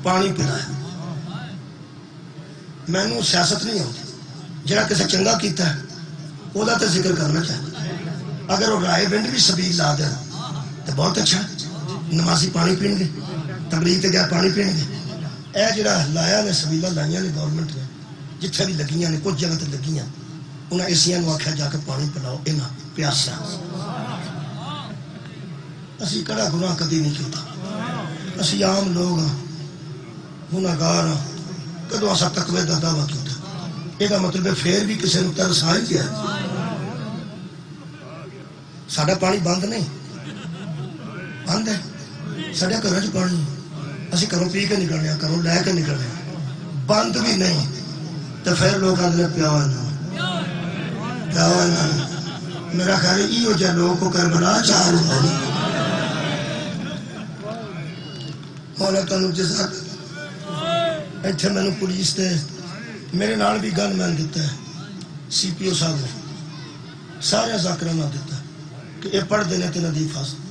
پانی پلایا میں نو سیاست نہیں آتی جڑا کسے چنگا کیتا ہے وہ دا تے ذکر کرنا چاہیے اگر وہ رائے بند بھی سبیل لا دے تو بہت اچھا نمازی پانی پین گے تبلیغ تے گیا پانی پین گے اے جڑا لایا نے سبیلہ لائیاں نے گورنمنٹ نے جتھے بھی لگیاں نے کچھ جگہ تے لگیاں انہاں ایسیاں نو آکھیا جا کے پانی پلاؤ انہاں پیاسا اسی کڑا گناہ کدی نہیں کیتا اسی عام لوگ ہاں گناہگار ہاں کدو اسا تقوی دا دعویٰ کیتا یہ مطلب ہے پھر بھی کسی نے ترس آ ہی گیا ساڈا پانی بند نہیں بند ہے سڈے گھر چ پانی اسی گھروں پی کے نکلنے گھروں لے کے نکلنے بند بھی نہیں تو پھر لوگ آدھے پیا میرا خیال یہ جہ لوگ کو کربلا چار ہوتا نہیں مولا تمہیں جزاک اتنے مینو پولیس نے میرے نال بھی گن مین دیتا ہے سی پی او صاحب نے سارے ذاکرہ نہ دیتا ہے کہ یہ پڑھ دینے تے ندیف حاصل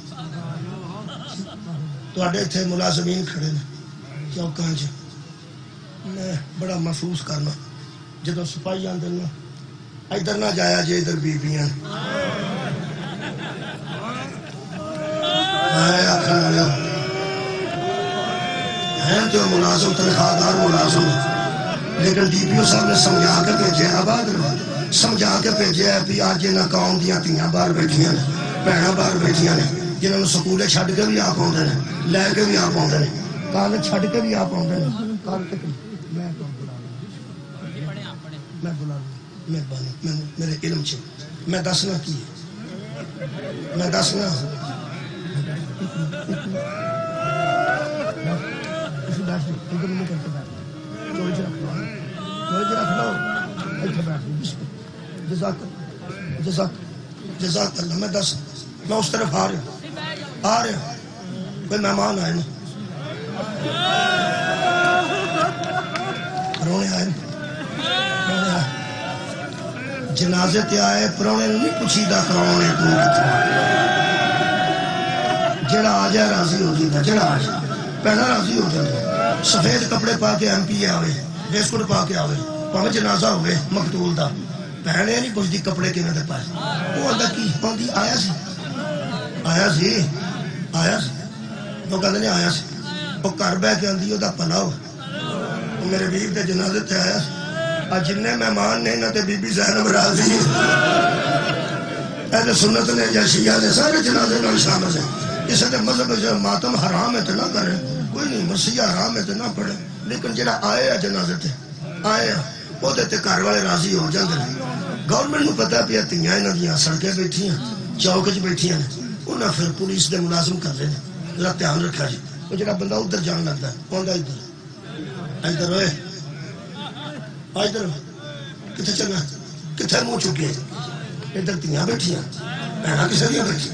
تو اڈے تھے ملازمین کھڑے نے چوکاں چ میں بڑا محسوس کرنا جدو سپاہی آندے نا ادھر نہ جایا جی ادھر بیبیاں ہیں جو ملازم تنخواہ دار ملازم لیکن ڈی پی او صاحب نے سمجھا کے بھیجے آباد سمجھا کے بھیجے بھی آج انہاں قوم دیاں تیاں باہر بیٹھیاں نے بھیناں باہر بیٹھیاں نے جنہوں نے سکولے چھڈ کے بھی آپ آتے ہیں لے کے بھی آپ آتے ہیں کالج چھڈ کے بھی آپ آتے ہیں میں بلا مہربانی میرے علم سے میں دسنا کی میں دسنا جزاک اللہ میں دس میں اس طرف آ رہا ہوں کوئی مہمان آئے نا پرونے آئے جنازے تے آئے پرونے نہیں پوچھی دا کرونے تو جڑا آ جائے راضی ہو جائے جڑا آ جائے پہنا راضی ہو جائے سفید کپڑے پا کے ایم پی آوے بیسکٹ پا کے آوے پاوے جنازہ ہوئے مقتول دا پہنے نہیں پوچھتی کپڑے کیویں دے پائے وہ آندا کی آندی آیا سی وہ کہندے نے آیا سی وہ گھر بہ کے آندی او دا پلا ہو میرے ویر دے جنازے تے آیا سی آج جننے مہمان نے نہ تے بی بی زینب راضی اہل سنت نے یا شیعہ نے سارے جنازے نال شامل ہیں کسی نے مذہب ماتم حرام ہے تو نہ کرے، کوئی نہیں، مسیح حرام ہے تو نہ پڑھے، لیکن جڑا آئے جنازے تے آئے وہ گھر والے راضی ہو جاتے ہیں۔ گورنمنٹ کو پتا پیا تیاں یہاں دیا سڑکیں بیٹھیاں چوک چ بیٹھیاں نے، انہیں پھر پولیس دے ملازم کر رہے ہیں، ذرا دھیان رکھا جی۔ وہ جڑا بندہ ادھر جان لگتا ہے کون ادھر ادھر ہوئے ادھر کتنے چلنا کتنے منہ چکے، ادھر تیاں بیٹھیاں بہنا کسی دیا بیٹھی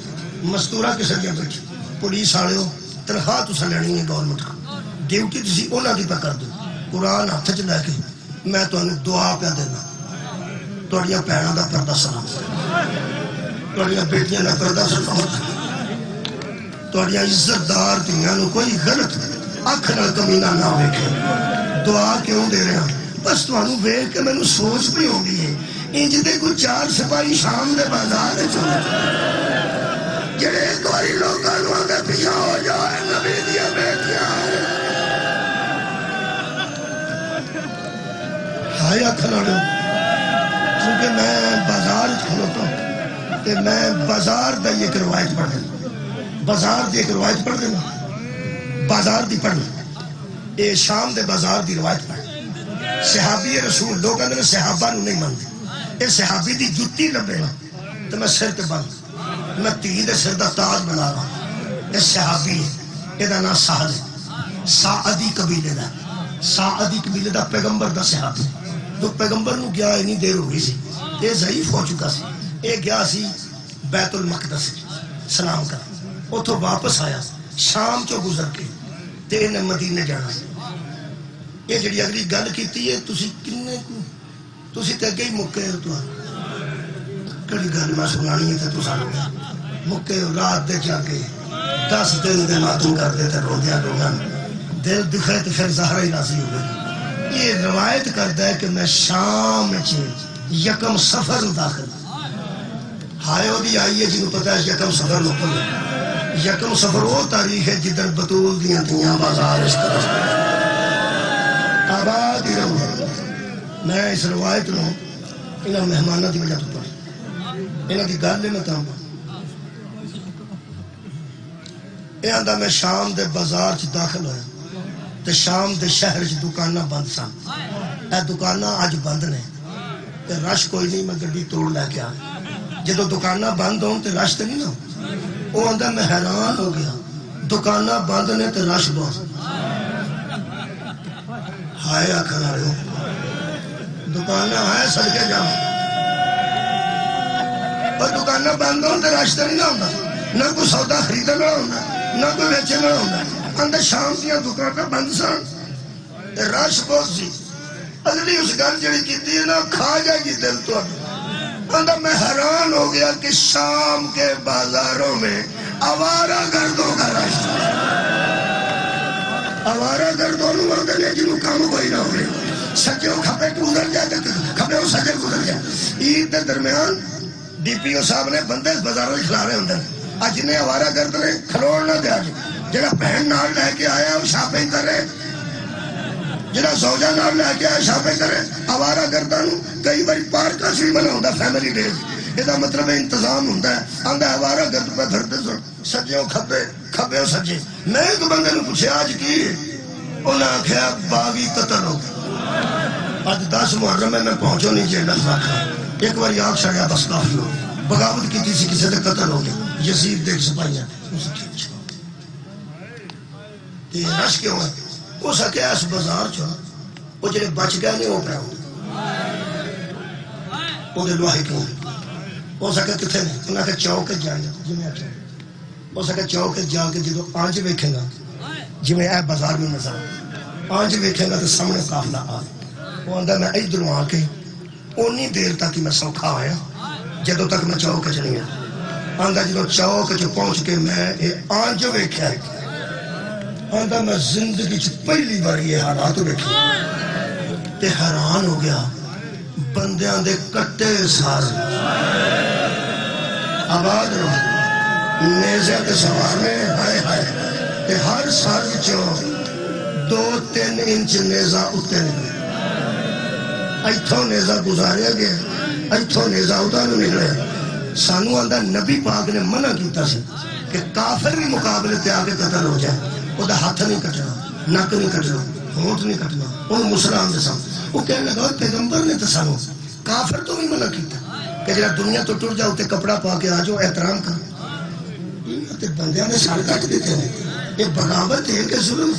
مستورہ کسی دیا بیٹھی، پولیس والے ہو تنخواہ تسا لینی ہے گورنمنٹ کو، ڈیوٹی تسی انہوں کی پہ کر دو، قرآن ہاتھ چ لے کے میں تمہیں دعا پہ دینا، تھوڑیاں بھینوں کا پردہ سلام، تھوڑیاں بیٹیاں کا پردہ سلام، تھوڑیاں عزت دار دھیاں نو کوئی غلط اکھ نال کمینہ نہ ویکھے۔ دعا کیوں دے رہے ہیں؟ بس تمہیں ویکھ کے مینوں سوچ بھی ہو گئی ہے، انج دے کوئی 4 سپاہی شام دے بازار چلے جڑے ایک باری لوگاں نوں آندے پیچھے ہو جائے نبی دیاں بیٹیاں ہائے اکھ نال، کیونکہ میں بازار کھلوتا ہوں تے میں بازار دا ایک روایت پڑھ دیں، بازار دی ایک روایت پڑھ دینا، بازار دی پڑھنا، اے شام دے بازار دی روایت پڑھ، صحابی رسول لوگ اندر صحابہ نو نہیں مانتے، اے صحابی دی جتی لبے نا تو میں سر تے بند، میں تھی دے سر دا تاج بنا رہا ہوں، اے صحابی ہے، اے دا نام سعد ہے، سعدی قبیلے دا، سعدی قبیلے دا پیغمبر دا صحابی، تو پیغمبر نو گیا اتنی دیر ہو گئی سی، اے ضعیف ہو چکا سی، اے گیا سی بیت المقدس سلام کر، اتھوں واپس آیا شام چو گزر کے تے انہیں مدینے جانا سی۔ یہ جڑی اگلی گل کیتی ہے تسی کنے کو تسی تے اگے ہی مکے ہو، تو کڑی گل میں سنانی ہے تے تساں مکے ہو، رات دے جاگے 10 دن دے ماتم کر دیتے رو دیا لوگاں دل دکھے تو پھر زہرہ ہی راضی ہو گئی۔ یہ روایت کرتا ہے کہ میں شام یکم سفر داخل ہائے ہو دی آئی ہے جنہوں پتہ ہے یکم سفر نکل ہے، یکم سفر وہ تاریخ ہے جدھر بطول دیاں دیاں بازار اس طرح آباد ہی رہوں۔ میں اس روایت نو انہاں مہمانہ دی وجہ تو پڑھ انہاں دی گل میں تاں اے آندا میں شام دے بازار چ داخل ہویا تے شام دے شہر چ دکانہ بند سن، اے دکانہ آج بند نے تے رش کوئی نہیں، میں گڈی توڑ لے کے آیا، جدو دکانہ بند ہوں تے رش تے نہیں نہ وہ آندا میں حیران ہو گیا، دکانہ بند نے تے رش بہت، ہائے آکھن والے دکانہ ہے صدقے جاواں، اور دکانہ بند ہوں تے رش تے نہیں نہ ہوندا، نہ کوئی سودا خریدن والا ہوندا نہ کوئی بیچن والا ہوندا، اندر شام دیاں دکانہ بند سن تے رش بہت سی۔ اگلی اس گل جڑی کیتی ہے نا کھا جائے گی دل تو، اندر میں حیران ہو گیا کہ شام کے بازاروں میں آوارہ گردوں کا رش، آوارہ گردوں مردے نے جنہوں کام کوئی نہ ہوئے، سجوں کھپے گزر جائے کھپے وہ سجے گزر جائے۔ عید کے درمیان ڈی پی او صاحب نے بندے بازاروں کھلا رہے ہوں اج نے آوارہ گرد نے کھلوڑ نہ دیا جی، جڑا بہن نال لے کے آیا وہ شاپنگ کرے، جڑا زوجہ نال لے کے آیا شاپنگ کرے۔ آوارہ گردوں کئی باری پارکاں بھی بنا ہوتا فیملی ڈیز، یہ مطلب انتظام ہوتا ہے، آندا آوارہ گرد پہ پھرتے سن سجوں کھبے کھبے سجے۔ میں ایک بندے نے پوچھے آج کی، انہیں آخیا باغی قتل ہو گیا، آج 10 محرم میں پہنچو نہیں جی لفظ آخا، ایک بار آگ چڑھیا بس کافی ہو، بغاوت کی تھی کسی سے قتل ہو گیا، یزید دیکھ سپاہیاں رش کیوں ہے؟ ہو سکے اس بازار چ وہ جڑے بچ گئے نہیں وہ پہ وہ لوہے کیوں ہو سکے کتنے نے انہیں کہ چوک جائے جی میں ہو سکے چوک جا کے جدو آنج ویکھے گا جی میں اے بازار میں نظر آنج ویکھے گا تو سامنے قافلہ آ، وہ آندا میں ادھروں آ کے اونی دیر تک میں سوکھا ہویا جدو تک میں چوک چ نہیں آیا، آندا جدو چوک چ پہنچ کے میں آنج ویکھیا آندا میں زندگی چ پہلی بار یہ حالات ویکھے تے حیران ہو گیا، بندیاں دے کٹے سارے آباد رہو نیزے تے سوارنے ہائے ہائے تے ہر سال چوں 2-3 انچ نیزہ اتے نکلے، ایتھوں نیزہ گزاریا گیا، ایتھوں نیزہ ادھر نکلے۔ سانو آندا نبی پاک نے منع کیتا سی کہ کافر بھی مقابلے تے آگے قتل ہو جائے، وہ ہاتھ نہیں کٹنا، نک نہیں کٹنا، ہونٹ نہیں کٹنا، وہ مسلمان دے سامنے وہ کہنے لگا پیغمبر نے تو سانو کافر تو بھی منع کیتا کہ جڑا دنیا تو ٹر جاؤ تے کپڑا پا کے آ جاؤ احترام کر. تے بندیاں نے سر کٹ دیتے ہیں. یہ بغاوت ہے کہ ظلم؟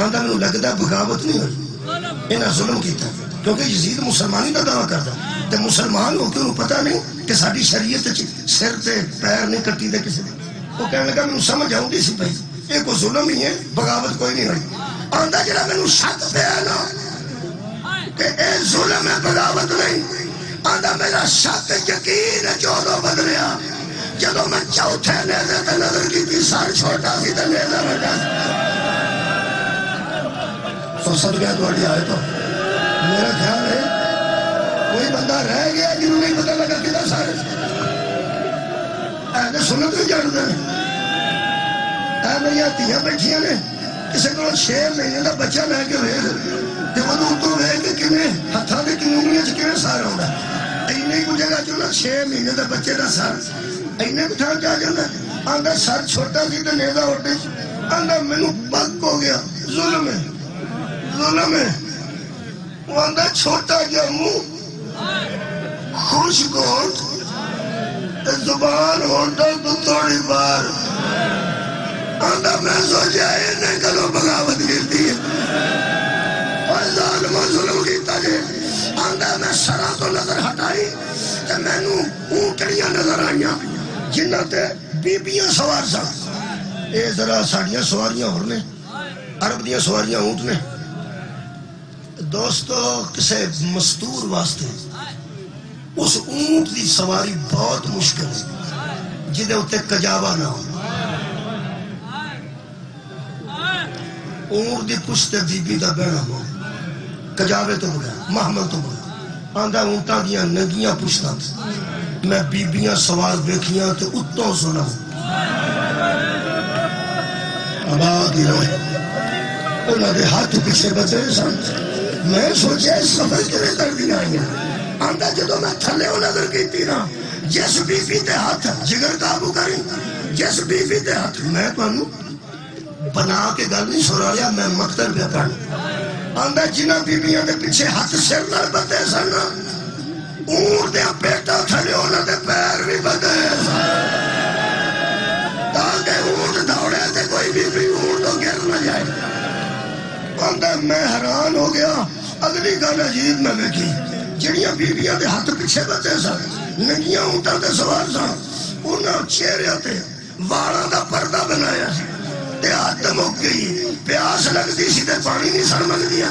آندا مینوں لگدا بغاوت نہیں ہوئی، انہاں ظلم کیتا کیونکہ یزید مسلمانی کا دعویٰ کرتا تے مسلمان ہو کے انہوں پتہ نہیں کہ ساری شریعت سر تے پیر نہیں کٹی دے کسی نے. وہ کہنے لگا مینوں سمجھ آؤں گی سی بھائی یہ کوئی ظلم ہی ہے، بغاوت کوئی نہیں ہوئی. آندا جڑا مینوں شک پیا نا کہ اے ظلم ہے بغاوت نہیں، آندا میرا شک یقین جدوں بدلیا جدوں میں چوتھے نیزے تے نظر کی سر چھوٹا سی تے نیزہ بڑا تو سد گیا تھوڑی آئے تو میرا خیال ہے کوئی بندہ رہ گیا جنہوں نہیں پتہ لگا کدھر سارے ایسے سنت نہیں جانتے اے میری تیاں بیٹھیاں نے کسی کو 6 مہینے کا بچہ لے کے ویکھ تے وہ تو ویکھ کے کیویں ہتھاں دے کنگلیاں چ کیویں سار آوندا اینے کو جگہ چ 6 مہینے دا بچے دا سر اینے کو تھاں جا جاندا آندا سر چھوٹا سی تے نیزہ اٹھے آندا مینوں پک ہو گیا ظلم ہے ظلم ہے. وہ آندا چھوٹا جا منہ خشک ہونٹ زبان ہونٹاں تو تھوڑی بار آندا میں سوچا انہیں کلو بغاوت کیتی ہے اور ظالمہ ظلم کیتا جے. آندا میں سراں تو نظر ہٹائی تے مینوں اونٹڑیاں نظر آئیاں جنہاں تے بیبیاں سوار سن. اے ذرا ساڈیاں سواریاں ہور نے، عرب دیاں سواریاں اونٹ نے. دوستو کسے مستور واسطے اس اونٹ دی سواری بہت مشکل ہے جدے اتے کجاوا نہ ہو. اونٹ دی پشت بی بی دا بہنا ہو کجاوے تو بغیر محمل تو بغیر. آندا اونٹاں دیاں ننگیاں پشتاں میں بیبیاں سوار ویکھیاں تے اتوں سنا آباد ہی رہے انہاں دے ہاتھ پیچھے بچے سن. میں سوچا اس سفر کیویں کر دیا آئی. آندا جدوں میں تھلے نظر کیتی نا جس بی بی تے ہاتھ جگر قابو کری جس بی بی تے ہاتھ میں تانوں بنا کے گل نہیں سنا لیا میں مقتل پہ پڑھ. آندا جنہاں بیبیاں دے پیچھے ہاتھ سر نال بندے سن اونٹ دے پیٹا تھلے انہاں دے پیر بھی بندے تاکہ اونٹ دوڑے تے کوئی بیبی اونٹ تو گر نہ جائے. آندا میں حیران ہو گیا. اگلی گل عجیب میں ویکھی جڑیاں بیبیاں دے ہاتھ پیچھے بچے سن ننگیاں اونٹاں تے سوار سن انہاں چہرے تے والاں دا پردہ بنایا سی تے ہاتھ مک گئی. پیاس لگدی سی تے پانی نہیں سن منگدیاں،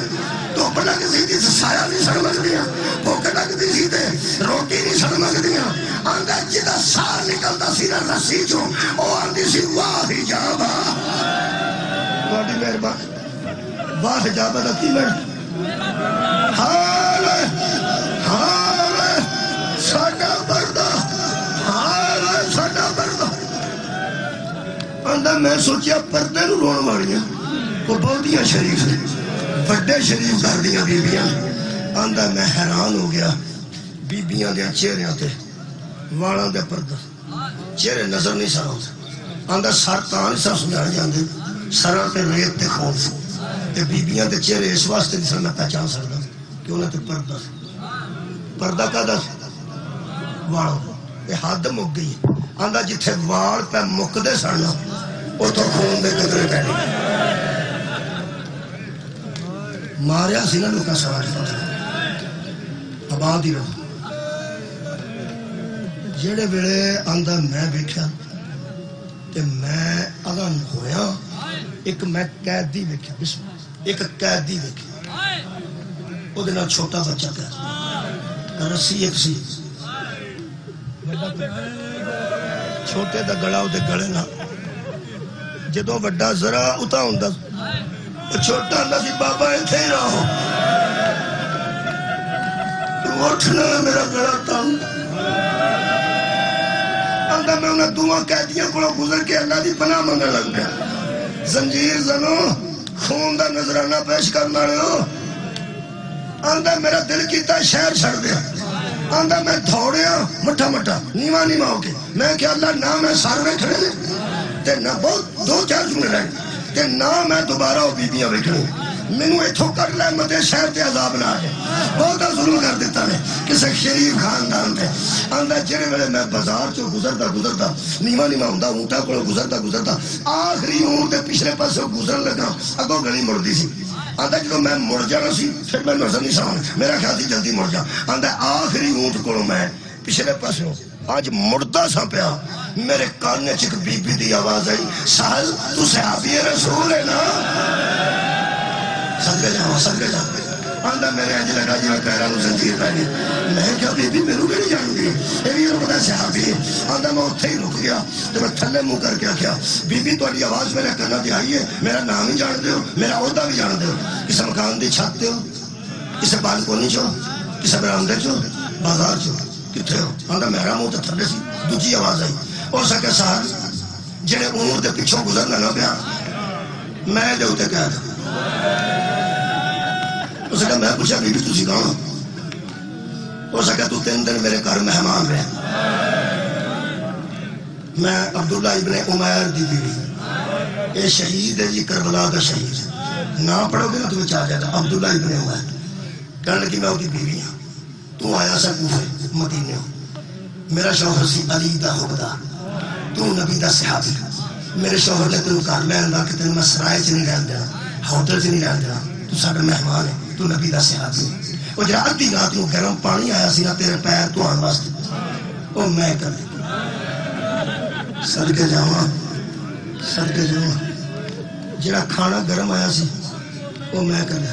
دھوپ لگدی سی تے سایہ نہیں سن منگدیاں، بھوک لگدی سی تے روٹی نہیں سن منگدیاں. آندا جدا ساہ نکلدا سی نا رسی چوں او آندی سی واہ حجابا تہاڈی مہربانی. واہ حجابا دا کی لڑ حال حال ساڈا پردہ حال ساڈا پردہ. آندا میں سوچیا پردے نوں رون والیاں وہ بہتیاں شریف نے بڑے شریف کر دیاں بیبیاں. آندا میں حیران ہو گیا بیبیاں دے چہریاں تے والاں دے پردہ چہرے نظر نہیں سن آندے. آندا سر تاں نہیں سمجھ جاندے سراں تے ریت تے خون سی تے بیبیاں دے چہرے اس واسطے نہیں سن میں پہچان سکدا کہ انہاں تے پردہ پردہ کدا والاں تے حد مک گئی. آندا جتھے وال پہ مکدے سن اتوں خون دے قطرے پہ ماریا سی نا لوکاں سواری آباد ہی رہو. جڑے ویلے آندا میں ویکھیا تے میں اگاں ہویا ایک میں قیدی ویکھیا ایک قیدی ویکھیا او دے نال چھوٹا بچہ پیا رسی ایک سی چھوٹے دا گلا او دے گلے نال جدوں وڈا ذرا اتا ہوندا چھوٹا ہوندا سی بابا ایتھے ہی رہو تو اٹھنا میرا گلا تنگ. آندا میں انہاں دوواں قیدیاں کولوں گزر کے اللہ دی پناہ منگن لگ پیا. زنجیر زنو خون دا نظرانہ پیش کرنا رہے ہو. آندا میرا دل کیتا شہر چھڑ دیا. آندا میں دوڑیا مٹھا مٹھا نیواں نیواں ہو کے میں کہ اللہ نہ میں سر ویکھنے تے نہ بہت 2-4 جملے رہ تے نہ میں دوبارہ وہ بیبیاں ویکھنی مینوں اتھوں کر لے مدے شہر تے عذاب نہ آئے بہت ظلم کر دیتا نے کسے شریف خاندان تے آندا جڑے ویلے میں بازار چوں گزردا نیواں ہوندا اونٹاں کولوں گزردا آخری اونٹ دے پچھلے پاسے گزرن لگا اگوں گلی مڑدی سی آندا جدوں میں مڑ جانا سی پھر میں نظر نہیں سان میرا خیال سی جلدی مڑ جا آندا آخری اونٹ کولوں میں پچھلے پاسوں آج مردہ سا پیا میرے کان چ بی بی دی آواز آئی سہل تو صحابی رسول ہے نا صدقے جاؤ آندا میرے انج لگا جی میں پیراں نوں زنجیر پہ گئی میں کیا بی بی میرے نہیں جان گی یہ بھی رکدا صحابی ہے آندا میں اتھے ہی رک گیا تے میں تھلے منہ کر کے آکھیا بی بی تہاڈی آواز میرے کاناں تے آئی ہے میرا نام ہی جان دیو میرا عہدہ بھی جان دیو کسے مکان دی چھت تے ہو کسے بالکونی چ ہو کسے برآمدے چ ہو بازار چ کتھے ہو آندا میرا منہ تے تھلے سی دوجی آواز آئی ہو سکے سال جڑے اونٹ دے پیچھوں گزرنا نہ پیا میں دے اوتے کہہ دوں اس کا میں پوچھا بی بی تسی کون ہو سکا تو 3 دن میرے گھر مہمان رہے میں عبداللہ ابن عمیر دی بیوی یہ شہید ہے جی کربلا کا شہید نہ پڑھو گے نا تمہیں چاہ جائے گا عبداللہ ابن عمیر کہنے لگی میں وہ بیوی ہوں تو آیا سا کوفے مدینے ہو میرا شوہر سی علی دا حبدہ تو نبی دا صحابی میرے شوہر نے تینوں گھر لے آندا کہ تینوں میں سرائے چ نہیں رہن دینا ہوٹل چ نہیں رہن دینا تو ساڈا مہمان ہے تو نبی دا صحابی وہ جڑا ادھی رات نو گرم پانی آیا سی نا تیرے پیر دھوان واسطے وہ میں کر صدقے جاواں جڑا کھانا گرم آیا سی وہ میں کر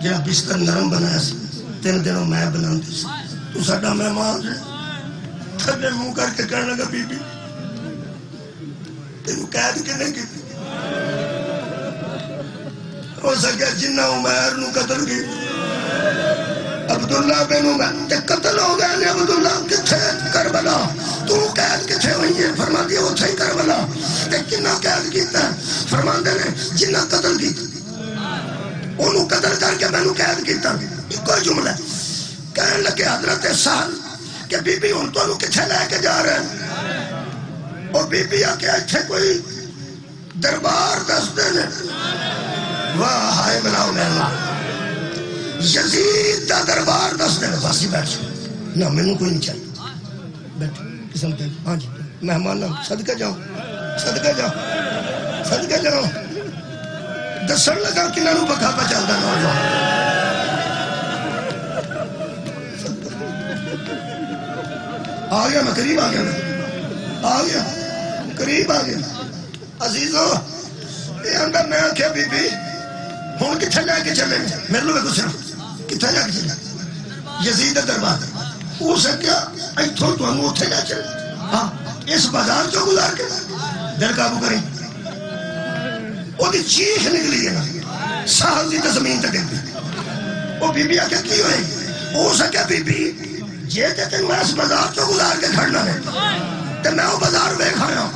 جڑا بستر نرم بنایا سی 3 دنوں میں بناندی سی تو ساڈا مہمان ہے تھلے منہ کر کے کہنے لگا بی بی تینوں قید کنے کی ہو سکے جنہ عمیر نو قتل کی عبداللہ بن عمیر تے قتل ہو گئے نے عبداللہ کتھے کربلا تو قید کتھے ہوئی ہے فرما دیا اتھے ہی کربلا تے کنہ قید کیتا ہے فرما دے نے جنہ قتل کیتا انہوں قتل کر کے میں نو قید کیتا کوئی جملہ کہنے لگے حضرت سہل کہ بی بی ان تو کتھے لے کے جا رہے ہیں اور بی بی آکے اتھے کوئی دربار دس دینے واہ ہائے بلاؤ میں اللہ یزید دا دربار دس دینے باسی بیٹھ نہ میں نو کوئی نہیں چاہیے بیٹھ قسم تے ہاں جی مہمان صدقہ جاؤ دسن لگا کہ نہ نو پکا پا چل دا نوجوان آ گیا میں قریب آ گیا عزیزو یہ اندر میں آنکھیں بی بی ہون کتھے لے کے چلے میرے لوگ کچھ کتھے لے کے چلے یزید دربار ہو سکیا ایتھوں تو ہم اتھے لے چلے ہاں اس بازار جو گزار کے دل قابو کریں وہ دی چیخ نکلی ہے نا سہل دی تو زمین تک گئی وہ بی بی آکے کی ہوئے ہو سکیا بی بی یہ تے میں اس بازار جو گزار کے کھڑنا ہے تے میں وہ بازار بے کھایا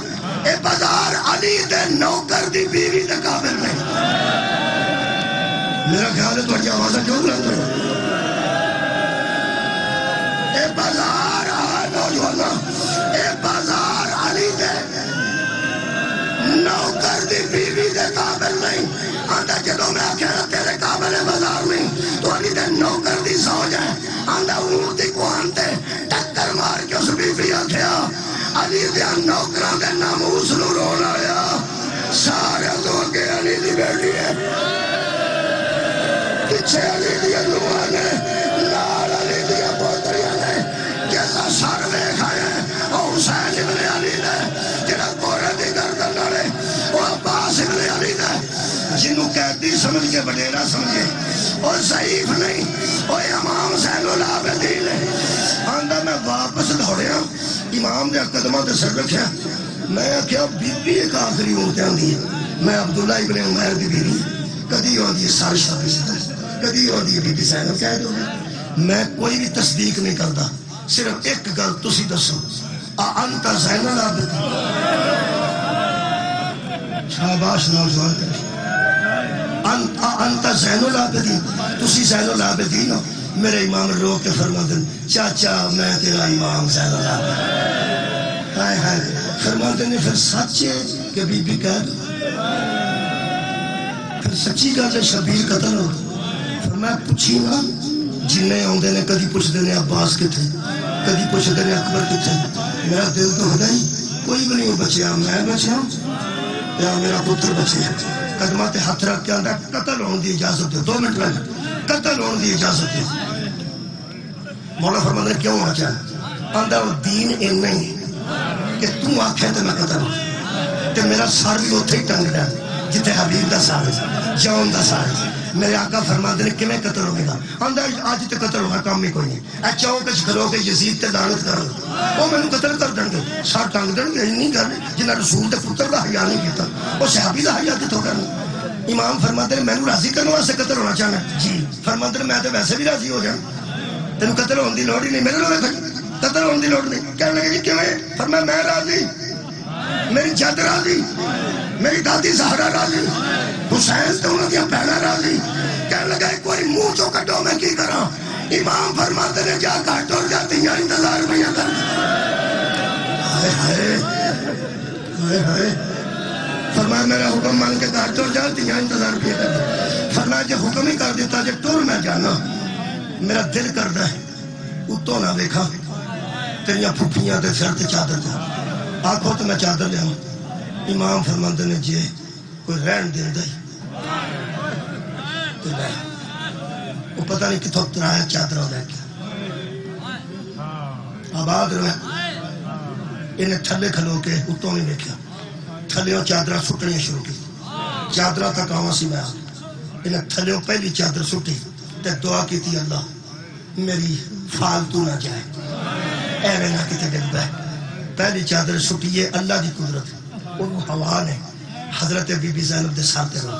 اے بازار علی دے نوکر دی بیوی دے قابل نہیں میرا خیال ہے تھوڑی آوازہ کیوں بلند ہے اے بازار نوجوانا اے بازار علی دے نوکر دی بیوی دے قابل نہیں آندہ جدو میں آکھیرا تیرے قابل بازار نہیں تو علی دے نوکر دی سوج ہے آندہ اونٹ دی کوان تے ٹکر مار کے اس بیوی آکھیا علی دیا نوکران دے ناموس نو رون آیا سارے تو اگے علی دی بیٹھی ہے پیچھے علی دیا نوانے نال علی دیا پوتریاں نے جیسا سر لے کھائے اور حسین ابن علی نے جنہا کورے دی گردن لڑے وہ عباس ابن علی نے جنہوں قیدی سمجھ کے بڑیرہ سمجھے اور ضعیف نہیں وہ امام زین العابدین ہے آندہ میں واپس دوڑیا امام نے قدمہ تے سر رکھیا میں کیا بی بی ایک آخری عورتیں دی میں عبداللہ ابن عمیر دی بیوی کدی ہو دی سار شاہ کدی ہو دی بی بی زینب کہہ دو میں کوئی بھی تصدیق نہیں کرتا صرف ایک گل تسی دسو انت زین العابدین شاباش نوجوان کرے انت زین العابدین تسی زین العابدین ہو میرے امام رو کے فرما دن چاچا میں تیرا امام زین العابدین ہائے ہائے فرماتے نے پھر سچ ہے کہ بی بی کہہ دو پھر سچی گل ہے شبیر قتل ہو فرمایا پوچھی نا جنہیں آدھے نے کدی پوچھتے ہیں عباس کتنے کدی پوچھتے ہیں اکبر کتنے میرا دل تو ہوتا ہی کوئی بھی نہیں بچیا میں بچیا یا میرا پتر بچیا قدمہ تے ہاتھ رکھ کے آندا قتل ہونے دی اجازت دو 2 منٹ لگ قتل ہونے دی اجازت دو مولا فرماتا ہے کیوں ہونا چاہے آندا وہ دین ان نہیں کہ تم آکھے تو میں قتل ہوں تے میرا سار بھی اتھے ہی ٹنگ رہا جتے حبیب دا سار ہے جون دا سار ہے میرے آقا فرماتے ہیں کمیں قتل ہوگی گا آندا آج تے قتل ہوگا کام میں کوئی نہیں اے چوک کچھ کھلو کے یزید تے لعنت کرو وہ میں نے قتل کر دیں گے سار ٹنگ دیں گے نہیں کر جنہ رسول دے پتر دا حیا نہیں کیتا وہ صحابی دا حیا کتوں کرنا امام فرماتے ہیں میں نے راضی کرنے واسطے قتل ہونا چاہنا جی فرماتے ہیں میں تو ویسے بھی راضی ہو جاؤں تینوں قتل ہونے دی لوڑ ہی نہیں میرے لوگ قتل ہونے دی لوڑ نہیں کہنے لگے جی کیوں فرمایا میں راضی میری جد راضی میری دادی زہرا راضی حسین تو انہوں نے پہنا راضی کہنے لگا ایک باری منہ چو کٹو میں کی کراں امام فرماتے ہیں جا کاٹو جاتی ہیں انتظار میں کر فرمایا میرا حکم مان کے کاٹو جاتی ہیں انتظار میں کر فرمایا جب حکم ہی کر دیتا جب ٹور میں جانا میرا دل کردا ہے اتوں نہ دیکھا تیریاں پھپھیاں تے سر تے چادر تے آنکھوں تو میں چادر لے آؤں امام فرماتے نے جی کوئی رہن دین دائی تو لے وہ پتہ نہیں کتھوں ترایا چادر ہو لے کیا آباد رہے انہیں تھلے کھلو کے اتوں نہیں دیکھا تھلیوں چادرہ سٹنی شروع کی چادرہ تک آواں سی میں انہیں تھلیوں پہلی چادر سٹی تے دعا کی تھی اللہ میری فالتو نہ جائے ایوے نہ کتے دل بے پہلی چادر سٹیے اللہ دی قدرت اور وہ ہوا نے حضرت بی بی زینب دے ساتھ رو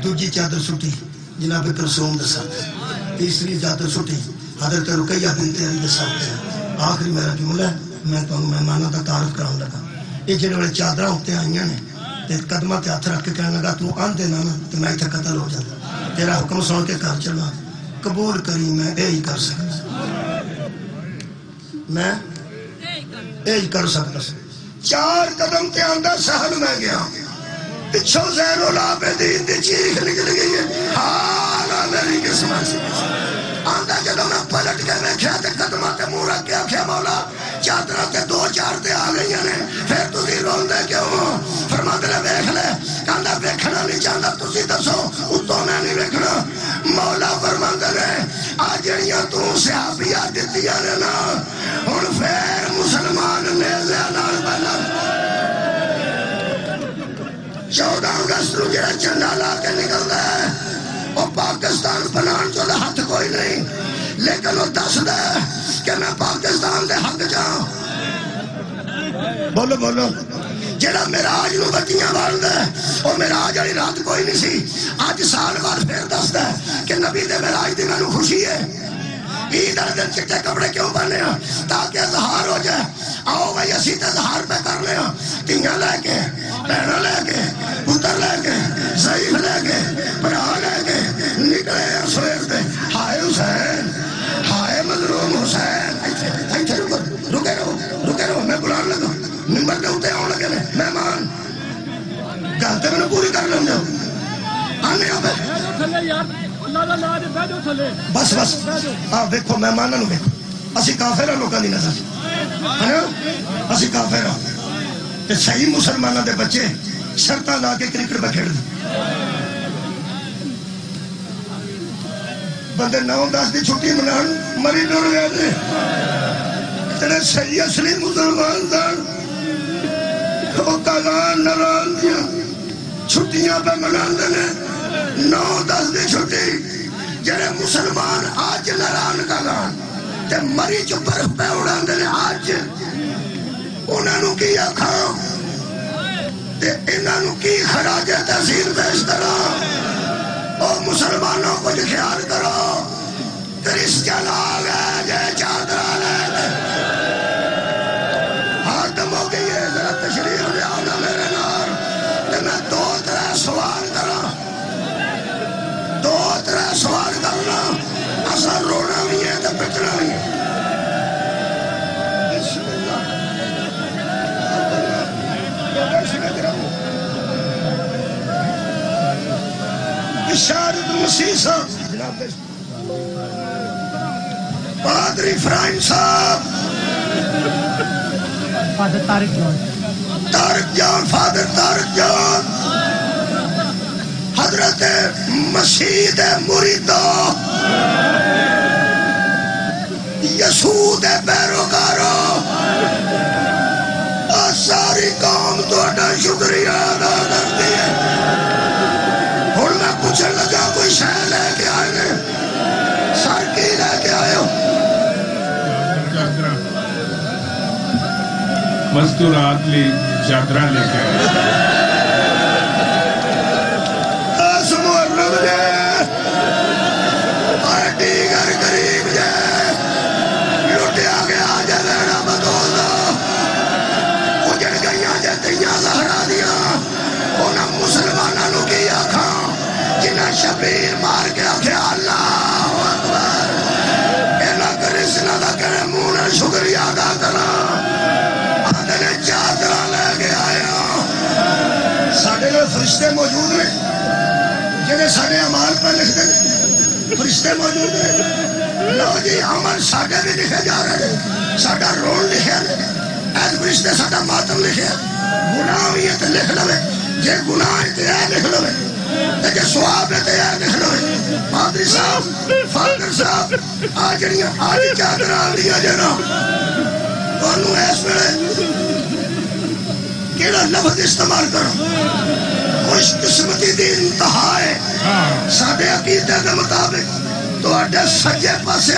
دوجی چادر سٹی جناب کلثوم دے ساتھ تیسری چادر سٹی حضرت رقیہ بنت علی دے ساتھ آخری میرا جملہ ہے میں تو مہمانوں کا تعارف کراؤں لگا یہ جنہوں والے چادرہ ہوتے آئیاں نے تے قدمہ تے ہاتھ رکھ کے کہنے لگا تو آن دینا نا تو میں اتھا قتل ہو جاتا تیرا حکم سن کے کر چلا قبول کری میں اے ہی کر سکتا میں اے ہی کر سکتا 4 قدم تے آندہ سہل میں گیا پچھو زین العابدین دی چیخ نکل گئی ہے حالا میری قسمت سے آندہ جدو میں پلٹ کے میں کیا تے قدمہ تے مورا کیا کیا مولا چادرہ تے 2-4 تے آ گئی ہیں پھر تُسی رون دے کیوں فرماتے نے بیکھ لے کہندہ بیکھنا نہیں چاہتا تُسی دسو اتوں میں نہیں بیکھنا مولا فرماتے نے آجڑیاں تو صحابیہ دیتیاں نے نا ان پھر مسلمان نے زیادہ بنا 14 اگست رو جڑا چندہ لا کے نکلتا ہے وہ پاکستان بنان جو ہاتھ کوئی نہیں لیکن وہ دس دے کہ میں پاکستان دے حق جاؤں بولو بولو جڑا معراج نو بچیاں بال دے وہ معراج والی رات کوئی نہیں سی آج سال بعد پھر دس دے کہ نبی دے معراج دی مینوں خوشی ہے عید والے دن چٹے کپڑے کیوں پہنے ہیں تاکہ اظہار ہو جائے آؤ بھائی اسی تے اظہار پہ کر لیں تیاں لے کے بہنوں لے کے پتر لے کے ضعیف لے کے بڑا لے کے نکلے سویر تے ہائے حسین ہائے مظلوم حسین ایتھے رکے رہو میں بلان لگا ممبر دے اوتے آن لگے نے مہمان گل تے مینوں پوری کر لیں دو آنے آ بس بس دیکھو مہمانوں دیکھو اسی کافر ہیں لوگوں کی نظر ہے نا اسی کافر ہیں صحیح مسلمانوں دے بچے شرطاں لا کے کرکٹ پہ کھیڑ دی بندے 9-10 دی چھٹی منان مری ڈر گئے تھے تیرے صحیح اصلی مسلمان دان وہ کالان نران دیا چھٹیاں پہ منان دینے 9-10 دی چھٹی جنہیں مسلمان آج نران کالان تے مری جو برف پہ اڑان دینے آج انہوں کی آکھاں تے انہوں کی خراج تحصیل پیش کرو اور مسلمانوں کو خیال کرو کرسچن آ گئے جے چادرہ لے آدم ہو گئی ہے ذرا تشریح لے آنا میرے نار تے میں 2-3 سوال کرا 2-3 سوال کرنا اصل رونا بھی ہے تے پچنا بھی ہے بسم اللہ صاحب جناب پادری فرائن صاحب فادر طارق جان فادر طارق جان حضرت مسیح مریدہ یسوع دے پیروکارو ساری قوم تہاڈا شکریہ ادا کرتی ہے ہن میں پوچھن لگا کوئی شے لے کے آئے نے سر کی لے کے آئے ہو مستورات لی چادرہ لے کے اس محرم دے پارٹی گھر قریب جے لٹیا گیا جے لینا بدول اجڑ گئیاں جے تیاں زہرا دیا انہاں مسلمانوں کی آنکھاں جنہاں شبیر مار کے آکھیا اللہ اکبر اینا کرسنا دا کرے منہ شکریہ ادا کرا آدھنے چادرہ لے کے آیا ساڑھے لئے فرشتے موجود ہیں جنہیں ساڑھے عمال پر لکھ دیں فرشتے موجود ہیں لو جی عمل ساڑھے بھی لکھے جا رہے ہیں ساڑھا رول لکھے ایس فرشتے ساڑھا ماتم لکھے گناہ ہوئیت لکھ لوے جے گناہ اتیار لکھ لوے جے سواب اتیار لکھ لوے پادری صاحب فادر صاحب آجڑیاں آج چادر آ لیا جنا انہوں ایس میں کیڑا لفظ استعمال کرو خوش قسمتی دی انتہا ہے ساڑھے عقیدہ کے مطابق تو اڈا سجے پاسے